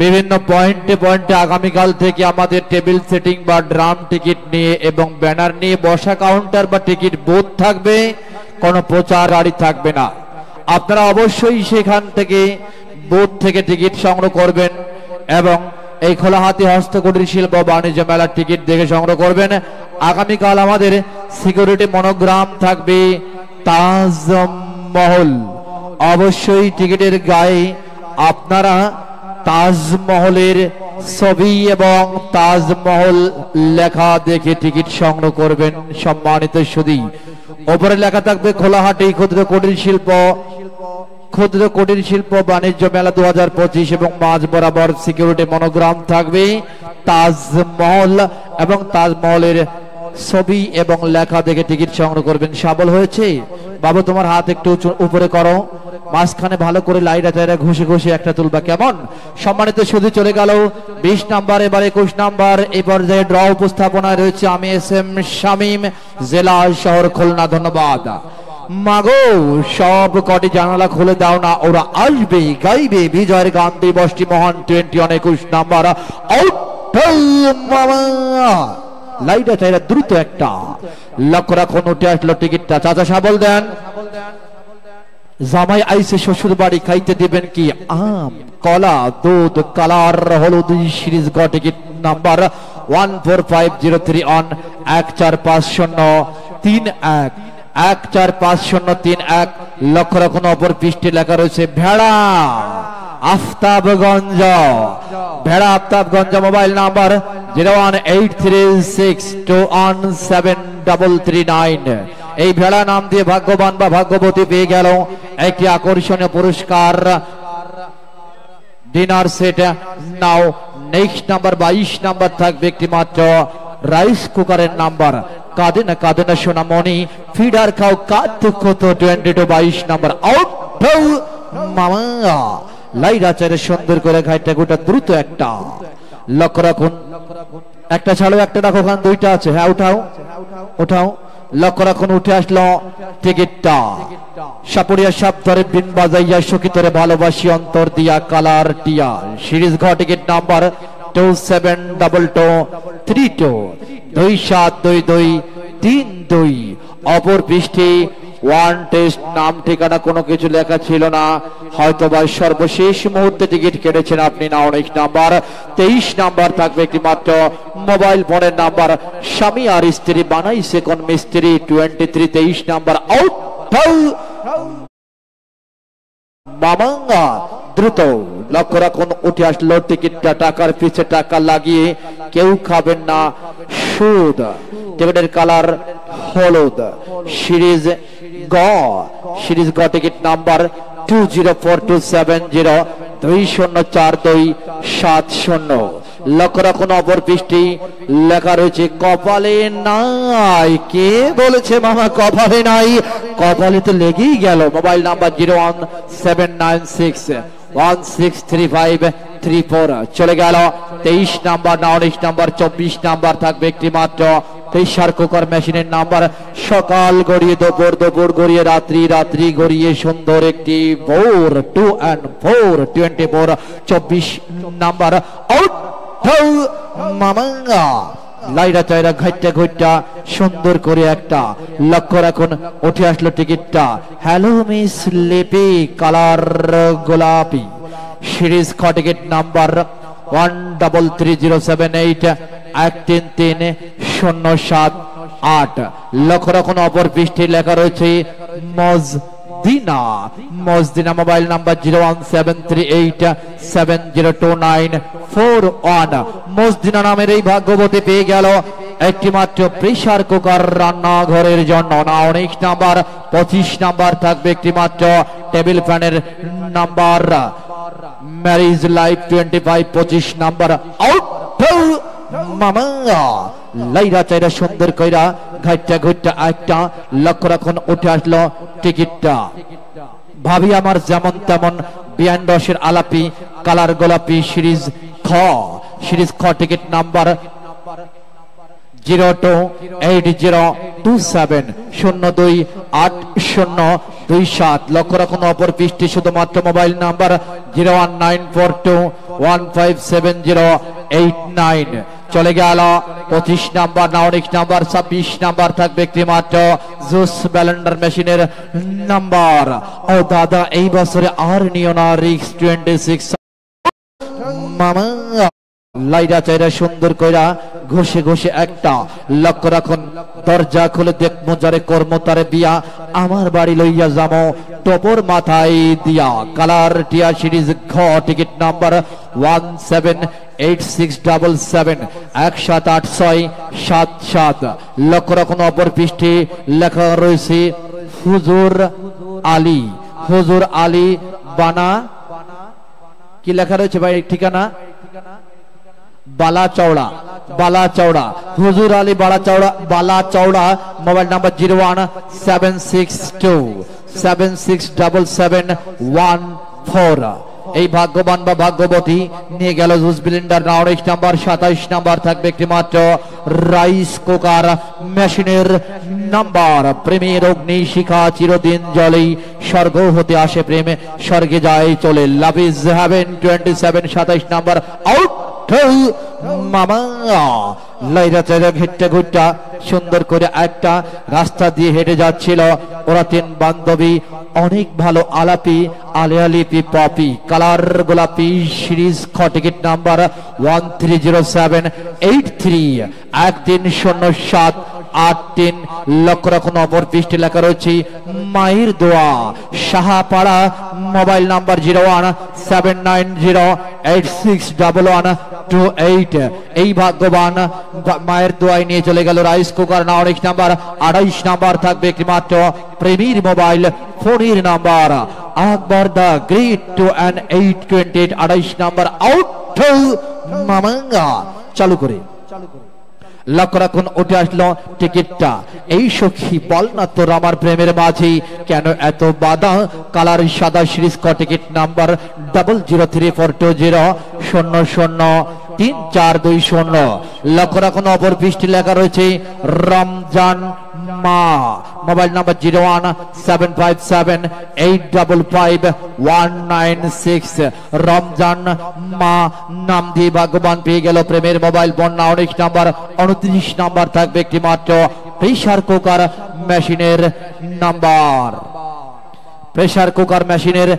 বিভিন্ন পয়েন্টে পয়েন্টে আগামীকাল থেকে আমাদের টেবিল সেটিং বা ড্রাম টিকিট নিয়ে এবং ব্যানার নিয়ে বসা কাউন্টার বা টিকিট বুথ থাকবে, কোনো প্রচার গাড়ি থাকবে না। আপনারা অবশ্যই সেখান থেকে বুথ থেকে টিকিট সংগ্রহ করবেন এবং এই খোলাহাতি হস্তকুটির শিল্প বাণিজ্য মেলার টিকিট দেখে সংগ্রহ করবেন। আগামীকাল আমাদের সিকিউরিটি মনোগ্রাম থাকবে তাজমহল। অবশ্যই টিকিটের গায়ে আপনারা তাজমহলের ছবি এবং তাজমহল লেখা দেখে টিকিট সংগ্রহ করবেন। সম্মানিত সুধী, ওপরে লেখা থাকবে খোলাহাটি ক্ষুদ্র কুটির শিল্প বাণিজ্য মেলা 2025 এবং মাঝ বরাবর সিকিউরিটি মনোগ্রাম থাকবে তাজমহল এবং তাজমহলের ছবি এবং লেখা দেখে টিকিট সংগ্রহ করবেন। সাবল হয়েছে বাবু, তোমার হাত একটু উপরে করো, মাঝখানে ভালো করে লাইটা টাইরা ঘষে ঘষে একটা তুলবা, কেমন? সম্মানিত শুধু চলে গেল 20 নাম্বার, এবার 21 নাম্বার। এই পর্যায়ে ড্র উপস্থাপনায় রয়েছে আমি SM শামীম, জেলা শহর খুলনা। ধন্যবাদ। মাগো সব কটি জানালা খুলে দাও না, ওরা আসবে গাইবে বিজয়ের গান দিবসটি মহান 21 নাম্বার। লাইটা চাইরা দ্রুত একটা লক্ষ্য রাখুন, উঠে আসলো টিকিটটা। চাচা সাবল দেন। জামাই আইসে শ্বশুর বাড়ি, খাইতে দিবেন কি? আম, কলা, দুধ, কালার, হলুদ। সিরিজ গ টিকিট নাম্বার 14503 অন 145031 145031। লক্ষ্য রাখুন, অপর পৃষ্ঠে লেখা রয়েছে ভেড়া আফতাবগঞ্জ। ভেড়া আফতাবগঞ্জ। Mobile number 01836217339। এই ভেড়া নাম দিয়ে ভাগ্যবান বা ভাগ্যবতী পেয়ে গেল একটি আকর্ষণীয় পুরস্কার, ডিনার সেট। নাও নেক্সট নাম্বার 22 নাম্বার থাকবে একটি মাত্র রাইস কুকারের নাম্বার। কাঁদে না কাঁদে না সোনামণি, ফিডার খাও কাঁদতে কত 22 নাম্বার। আউট মামা লাইরা চারে সুন্দর করে ঘাইটা গোটা দ্রুত একটা লক্ষ্য রাখুন। একটা ছাড়ো, একটা রাখো, ওখানে 2টা আছে। হ্যাঁ উঠাও উঠাও, লক্ষ্য রাখুন। উঠে আসলো টিকিটটা। সাপুরিয়া সাপ ধরে বিন বাজাইয়া সখীতরে ভালোবাসি অন্তর দিয়া কালার টিয়া। সিরিজ ঘ টিকিট নাম্বার 272232 272232। অপর পৃষ্ঠে ওয়ান টেস্ট নাম ঠিকানা কোনো কিছু লেখা ছিল না, হয়তো বা সর্বশেষ মুহূর্তে টিকিট কেটেছেন আপনি। না, অনেক নাম্বার 23 নাম্বার থাকবে একটি মাত্র মোবাইল ফোনের নাম্বার। স্বামী আর স্ত্রী বানাইছে কোন মিস্ত্রি 23 নাম্বার। আউট মামাঙ্গা দ্রুত লক্ষ্য রাখুন। উঠে আসলো টিকিটটা। টাকার পিছে টাকা লাগিয়ে কেউ খাবেন না, সুদ। টিকিটের কালার হলুদ। সিরিজ গ টিকিট নাম্বার 204270 204270। লক্ষ্য রাখুন, অপর পৃষ্ঠে লেখা রয়েছে কপালে নাই। কে বলেছে মামা কপালে নাই? কপালে তো লেগেই গেল। Mobile number 01796163534। চলে গেল 23 নাম্বার। না, 19 নাম্বার 24 নাম্বার থাকবে একটি মাত্র প্রেসার কুকার মেশিনের নাম্বার। সকাল গড়িয়ে দুপুর, দুপুর গড়িয়ে রাত্রি, রাত্রি গড়িয়ে সুন্দর একটি ভোর 2 and 4 24 24 নাম্বার। আউট মামাঙ্গা লাইরা চাইরা ঘাইটা ঘুইটা সুন্দর করে একটা লক্ষ্য রাখুন উঠে আসলো টিকিটটা হ্যালো মিস লিপি কালার গোলাপি সিরিজ খ টিকিট নাম্বার 13307 লক্ষ্য রাখুন অপর পৃষ্ঠে লেখা রয়েছে মজদিনা মোবাইল নাম্বার 01738702941 মজদিনা নামের এই ভাগ্যবতী পেয়ে গেল একটি মাত্র প্রেসার কুকার রান্নাঘরের জন্য না অনেক নাম্বার 25 নাম্বার থাকবে একটি মাত্র টেবিল ফ্যানের number marriage life 25 number out মামা লাইরা চাইরা সুন্দর কইরা ঘাইটা ঘুইটা একটা লক্ষ্য রাখুন উঠে আসলো টিকিটটা ভাবি আমার যেমন তেমন 82 আলাপি কালার গোলাপি সিরিজ খ টিকিট নাম্বার 028027028027 লক্ষ্য রাখুন অপর পৃষ্ঠে শুধুমাত্র মোবাইল নাম্বার 01942157089 চলে গেল 25 নাম্বার না অনেক নাম্বার 26 নাম্বার থাকবে একটি মাত্র জুস ব্যালেন্ডার মেশিনের নাম্বার ও দাদা এই বছরে আর নিও না রিক্স 26 মামা লাইরা চাইরা সুন্দর কইরা ঘষে ঘষে একটা লক্ষ্য রাখুন দরজা খুলে দেখমু যারে কর্ম তারে বিয়া আমার বাড়ি লইয়া যাবো টপর মাথায় দিয়া কালার টিয়া সিরিজ ঘ টিকিট নাম্বার 178677 লক্ষ্য রাখুন অপর পৃষ্ঠে লেখা রয়েছে হুজুর আলী বানা কি লেখা রয়েছে ভাই ঠিকানা বালা চৌড়া হুজুর আলী বালা চৌড়া মোবাইল নাম্বার 017677714 এই ভাগ্যবান বা ভাগ্যবতী নিয়ে গেল জুস ব্লেন্ডার না অনেক নাম্বার 27 নাম্বার থাকবে একটি মাত্র রাইস কুকার মেশিনের নাম্বার প্রেমের অগ্নি শিখা চিরদিন জলেই স্বর্গ হতে আসে প্রেমে স্বর্গে যায় চলে love is haven 27 number out মামা লাইরা চাইরা ঘেটটা ঘুরটা সুন্দর করে একটা রাস্তা দিয়ে হেঁটে যাচ্ছিল ওরা তিন বান্ধবী অনেক ভালো আলাপি আলিয়ালিপি পপি কালার গোলাপি সিরিজ খ টিকিট নাম্বার 130783 লক্ষ্য রাখুন অপর পৃষ্ঠে লেখা রয়েছে মায়ের দোয়া সাহাপাড়া মোবাইল নাম্বার 01790861128 এই ভাগ্যবান মায়ের দোয়ায় নিয়ে চলে গেল রাইস কুকার না অনেক নাম্বার 28 নাম্বার থাকবে একটি মাত্র প্রেমীর মোবাইল ফোনের number Akbar the great two an 828 28 number out মামাঙ্গা চালু করে লক্ষ্য রাখুন উঠে আসলো টিকিটটা এই সখী বল না তোর আমার প্রেমের মাঝে কেন এত বাধা কালার সাদা সিরিজ ক টিকিট নাম্বার 003420003420 লক্ষ্য রাখুন অপর পৃষ্ঠে লেখা রয়েছে রমজান মা মোবাইল নাম্বার 01757855196 রমজান মা নাম দিয়ে ভাগ্যবান পেয়ে গেল প্রেমের মোবাইল বন্যা অনেক নাম্বার 29 নাম্বার থাকবে একটি মাত্র প্রেসার কুকার মেশিনের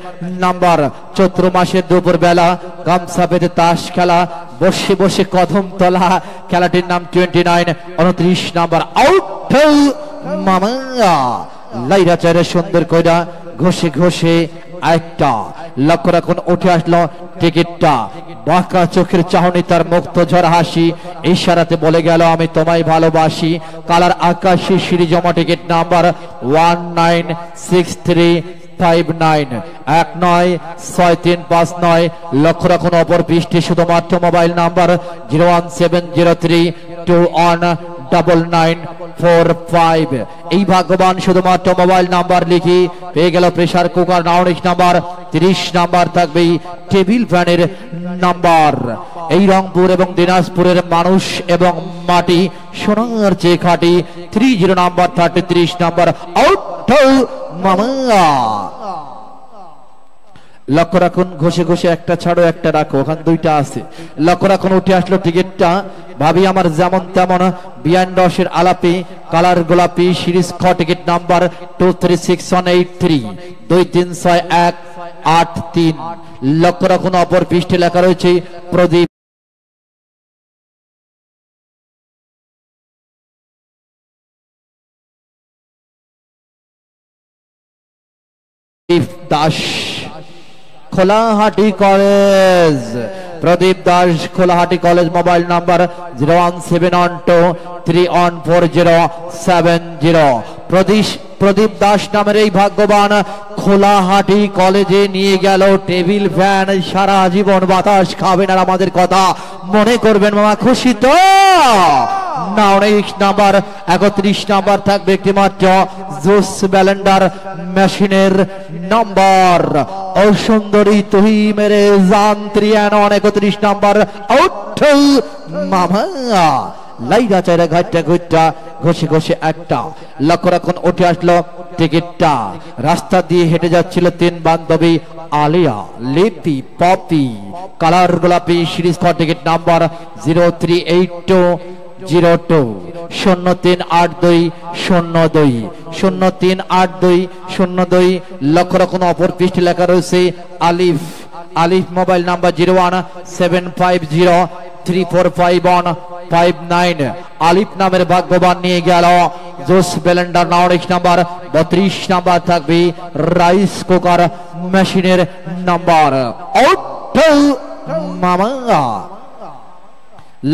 নাম্বার চৈত্র মাসের দুপুর বেলা গামছা বেঁধে তাস খেলা বসে বসে কদম তলা খেলাটির নাম 29 নাম্বার আউট মামা লাইরা চাইরা সুন্দর কইরা ঘষে ঘষে একটা লক্ষ্য রাখুন উঠে আসলো টিকিটটা বাঁকা চোখের চাহনি তার মুক্ত ঝরা হাসি ইশারাতে বলে গেল আমি তোমায় ভালোবাসি কালার আকাশী সিঁড়ি জমা টিকিট নাম্বার 196359 লক্ষ্য রাখুন অপর পৃষ্ঠে শুধুমাত্র মোবাইল নাম্বার 01703219945 এই ভাগ্যবান শুধুমাত্র মোবাইল নাম্বার লিখি পেয়ে গেল প্রেসার কুকার নাউনিক নাম্বার 30 নাম্বার থাকবে টেবিল ফ্যানের নাম্বার এই রংপুর এবং দিনাজপুরের মানুষ এবং মাটি সোনার চেয়ে খাঁটি 30 নাম্বার 33 নাম্বার আউট মামা লক্ষ্য রাখুন, ঘষে ঘষে একটা ছাড়ো একটা রাখো, ওখানে দুইটা আছে। লক্ষ্য রাখুন, উঠে আসলো টিকিটটা। ভাবি আমার যেমন তেমন বিয়ান 10 আলাপি কালার গোলাপি সিরিজ খ টিকিট নাম্বার 236183 236183। লক্ষ্য রাখুন, অপর পৃষ্ঠে লেখা রয়েছে Pradip Das, Kholahati college. Pradip Das, Kholahati college. Mobile number 01712314070। Pradip Das নামের এই ভাগ্যবান খোলাহাটি কলেজে নিয়ে গেল টেবিল ফ্যান। সারা জীবন বাতাস খাবেন আর আমাদের কথা মনে করবেন। মামা খুশি তো না? 19 নাম্বার 31 নাম্বার থাকবে একটি মাত্র জুস ব্যালেন্ডার মেশিনের নাম্বার। ও সুন্দরী তুই মেরে জান ত্রিয়ান 31 নাম্বার আউট। মামা লাইরা চাইরা ঘাটটা ঘুরটা ঘষে ঘষে একটা। লক্ষ্য রাখুন, উঠে আসলো টিকিটটা। রাস্তা দিয়ে হেঁটে যাচ্ছিল 3 বান্ধবী আলিয়া, লিপি, পপি, কালার গোলাপি সিরিজ খ টিকিট নাম্বার 038202 038202 038202। লক্ষ্য রাখুন, অপর পৃষ্ঠে লেখা রয়েছে আলিফ। আলিফ মোবাইল নাম্বার 01750345159। আলিফ নামের ভাগ্যবান নিয়ে গেল জোস ব্যালেন্ডার 19 নাম্বার 32 নাম্বার থাকবে রাইস কুকার মেশিনের নাম্বার আউট। মামা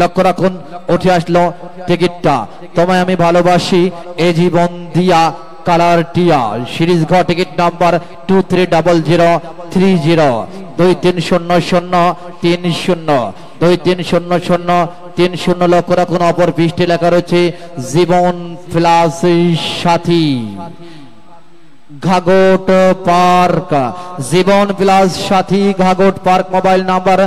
লক্ষ্য রাখুন, উঠে আসলো টিকিটটা। তোমায় আমি ভালোবাসি এ জীবন দিয়া কালার টিয়া সিরিজ ঘ টিকিট নাম্বার 230030 230030 230030। লক্ষ্য রাখুন, অপর পৃষ্ঠে লেখা রয়েছে জীবন প্লাস সাথী ঘাগট পার্ক। জীবন প্লাস সাথী ঘাগট পার্ক। মোবাইল নাম্বার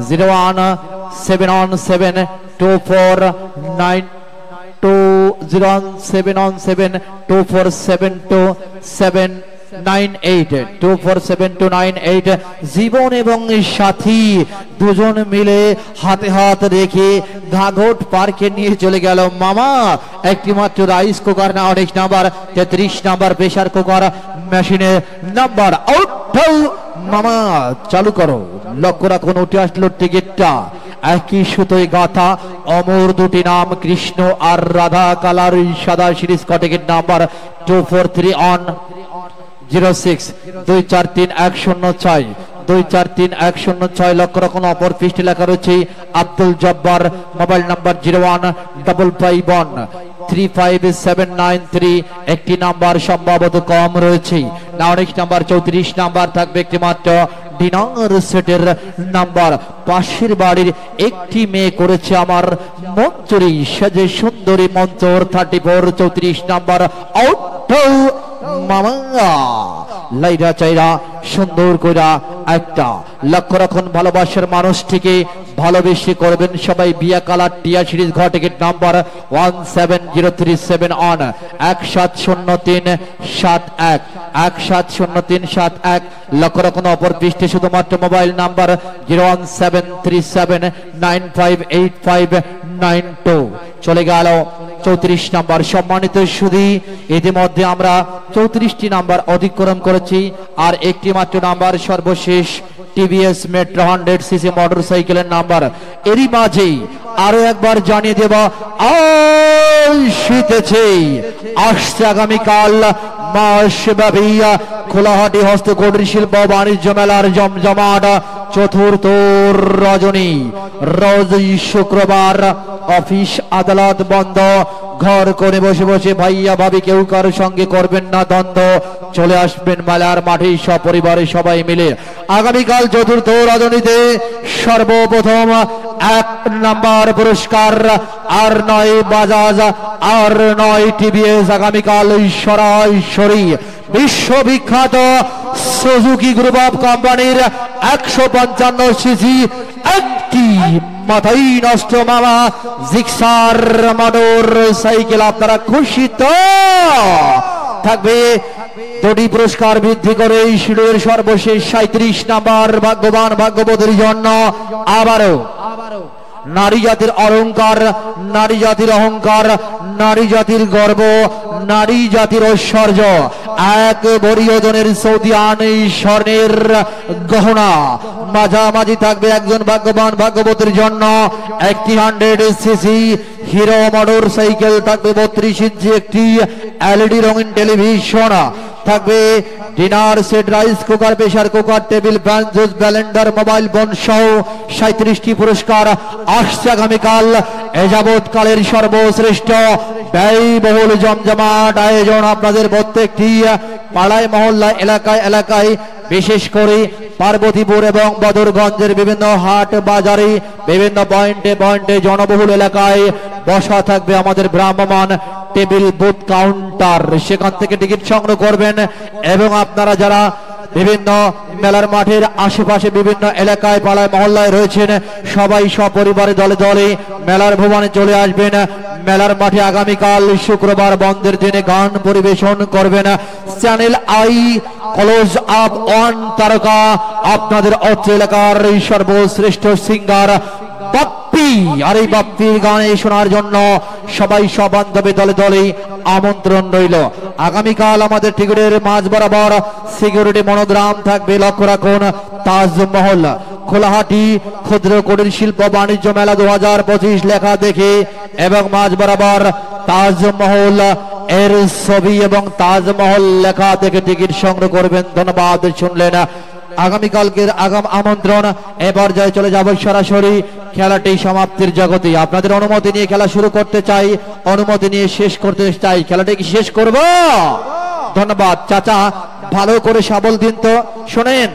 01712472798 জীবন এবং সাথী দুজন মিলে হাতে হাত রেখে ঘাগট পার্কে নিয়ে চলে গেল। মামা একটি মাত্র rice cooker 19 number 33 number pressure cooker মেশিনের নাম্বার আউট। মামা চালু করো। লক্ষ্য রাখুন, উঠে আসলো টিকিটটা। একই সুতোয় গাথা অমর দুটি নাম কৃষ্ণ আর রাধা কালার সাদা সিরিজ ক টিকিট নাম্বার 243106 243106 243106। লক্ষ্য রাখুন, অপর পৃষ্ঠে লেখা রয়েছে আব্দুল জব্বার। Mobile number 01551357793। একটি নাম্বার সম্ভবত কম রয়েছে। 19 নাম্বার 34 নাম্বার থাকবে একটি মাত্র ডিনার সেটের নাম্বার। পাশের বাড়ির একটি মেয়ে করেছে আমার মঞ্চুরি সেজে সুন্দরী মঞ্চর 34 34 নাম্বার আউট। মামা লাইরা চাইরা সুন্দর কইরা একটা। লক্ষ্য রাখুন, ভালোবাসার মানুষটিকে ভালোবেসে করবেন সবাই বিয়া কালার টিয়া সিরিজ ঘ টিকিট নাম্বার 17037 অন 170371 170371। লক্ষ্য রাখুন, অপর পৃষ্ঠে শুধুমাত্র মোবাইল নাম্বার 01737958592। চলে গেল 34 নাম্বার। সম্মানিত সুধী, ইতিমধ্যে আমরা 34টি নাম্বার অতিক্রম করেছি। আর একটি মাত্র নাম্বার সর্বশেষ টিভিএস মেট্রো 100cc মোটরসাইকেলের নাম্বার। এরই মাঝেই আরো একবার জানিয়ে দেব, আসছে আগামীকাল মাসব্যাপী খোলাহাটি হস্তকুটির শিল্প বাণিজ্য মেলার জমজমাট চতুর্থ রজনী। রোজ শুক্রবার অফিস আদালত বন্ধ, ঘর করে বসে বসে ভাইয়া ভাবি কেউ কারোর সঙ্গে করবেন না দ্বন্দ্ব। চলে আসবেন মেলার মাঠে সপরিবারে সবাই মিলে। আগামীকাল চতুর্থ রজনীতে সর্বপ্রথম 1 নাম্বার পুরস্কার আর 9 বাজাজ আর 9 টিভিএস। আগামীকাল সরাসরি বিশ্ববিখ্যাত সুজুকি গ্রুপ অফ কোম্পানির 155cc একটি মাথাই নষ্ট মামা জিক্সার মোটর সাইকেল। আপনারা খুশি তো? থাকবে দুটি পুরস্কার বৃদ্ধি করে শিডিউলের সর্বশেষ 37 নাম্বার ভাগ্যবান ভাগ্যবতীর জন্য আবারও নারী জাতির অলংকার, নারী জাতির অহংকার, নারী জাতির গর্ব, নারী জাতির ঐশ্বর্য, এক ভরি ওজনের সৌদি আনি স্বর্ণের গহনা মাঝামাঝি থাকবে একজন ভাগ্যবান ভাগ্যবতীর জন্য একটি 100cc হিরো মোটর সাইকেল থাকবে, 32 ইঞ্চি একটি এলইডি রঙিন টেলিভিশন থাকবে, dinner set, rice cooker, pressure cooker, table fan, juice Blender, mobile phone সহ 37টি পুরস্কার আসছে আগামীকাল। এ যাবৎকালের সর্বশ্রেষ্ঠ ব্যয়বহুল জমজমাট আয়োজন আপনাদের প্রত্যেকটি পাড়ায় মহল্লা এলাকায় এলাকায়, বিশেষ করে পার্বতীপুর এবং বদরগঞ্জের বিভিন্ন হাট বাজারে বিভিন্ন পয়েন্টে পয়েন্টে জনবহুল এলাকায় বসা থাকবে আমাদের ভ্রাম্যমান টেবিল বুথ কাউন্টার। সেখান থেকে টিকিট সংগ্রহ করবেন এবং আপনারা যারা বিভিন্ন মেলার মাঠের আশেপাশে বিভিন্ন এলাকায় পাড়ায় মহল্লায় রয়েছেন সবাই সপরিবারে দলে দলে মেলার ভবনে চলে আসবেন। মেলার মাঠে আগামীকাল শুক্রবার বন্ধের দিনে গান পরিবেশন করবেন channel I close up one তারকা, আপনাদের অত্র এলাকার সর্বশ্রেষ্ঠ সিঙ্গার বাপ্পি। আর এই বাপ্পির গানে শোনার জন্য সবাই সবান্ধবে দলে দলে আমন্ত্রণ রইল। আগামীকাল আমাদের টিকিটের মাঝ বরাবর সিকিউরিটি মনোগ্রাম থাকবে, লক্ষ্য রাখুন তাজমহল খোলাহাটি ক্ষুদ্র কুটির শিল্প বাণিজ্য মেলা 2025 লেখা দেখে এবং মাঝ বরাবর তাজমহল এর ছবি এবং তাজমহল লেখা দেখে টিকিট সংগ্রহ করবেন। ধন্যবাদ। শুনলেন আগামীকালকের আগাম আমন্ত্রণ। এবার যাই চলে যাব সরাসরি খেলাটি সমাপ্তির জগতে। আপনাদের অনুমতি নিয়ে খেলা শুরু করতে চাই, অনুমতি নিয়ে শেষ করতে চাই। খেলাটি কি শেষ করব? ধন্যবাদ। চাচা ভালো করে শাবল দিন তো। শোনেন,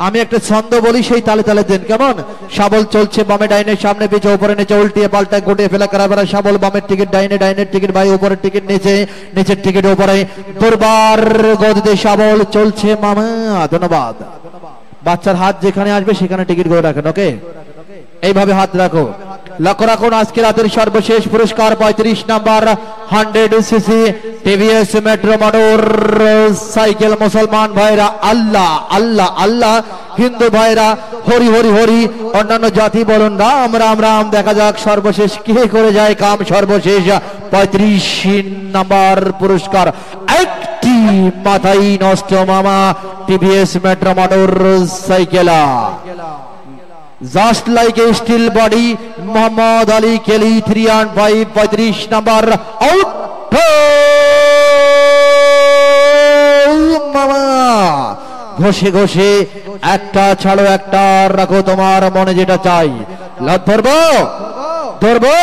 আমি একটা ছন্দ বলি, সেই তালে তালে দেন, কেমন? শাবল চলছে বামে ডাইনে, সামনে পিছে উপরে নিচে, উল্টিয়ে পাল্টায় গুটিয়ে ফেলা করা বেড়া। শাবল বামের টিকিট ডাইনে, ডাইনের টিকিট ভাই উপরের টিকিট নিচে, নিচের টিকিট উপরে, দুর্বার গতিতে শাবল চলছে মামা। ধন্যবাদ। বাচ্চার হাত যেখানে আসবে সেখানে টিকিট করে রাখেন, ওকে? এইভাবে হাত রাখো। লক্ষ্য রাখুন আজকে রাতের সর্বশেষ পুরস্কার 35 number 100cc TVS metro motor cycle. মুসলমান ভাইরা আল্লাহ আল্লাহ আল্লাহ, হিন্দু ভাইরা হরি হরি হরি, অন্যান্য জাতি বলুন রাম রাম রাম। দেখা যাক সর্বশেষ কে করে যায় কাম। সর্বশেষ 35 নাম্বার পুরস্কার একটি মাথায় নষ্ট মামা TVS metro motor cycle, just like a steel body, Mohammad Ali Kelly 3 5 35 number out মামা। ঘষে ঘষে একটা ছাড়ো, একটা রাখো, তোমার মনে যেটা চাই। ধরবো ধরবো,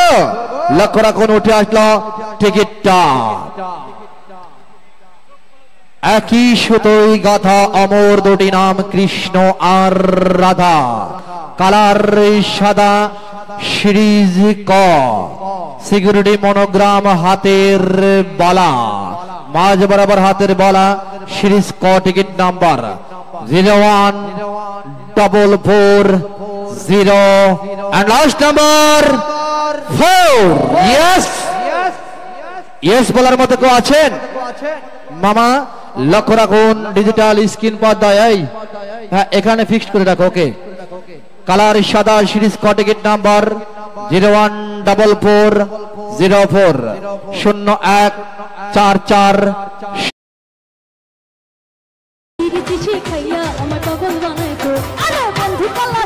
লক্ষ্য রাখুন উঠে আসলো টিকিটটা। একই সুতোই গাথা অমর দুটি নাম কৃষ্ণ আর রাধা। কালার সাদা, সিরিজ ক, সিকিউরিটি মনোগ্রাম হাতের বালা, মাঝ বরাবর হাতের বালা, সিরিজ ক, ticket number 01440 and last number 4। Yes yes বলার মতো কেউ আছেন মামা? লক্ষ্য রাখুন ডিজিটাল স্ক্রিন পর্দায়, হ্যাঁ এখানে ফিক্সড করে রাখো, ওকে? কালার সাদা, সিরিজ ক, টিকিট নাম্বার 01440 0144। শিখাইয়া আমার পাগল বানাইতো, আরে বন্ধু পাল্লা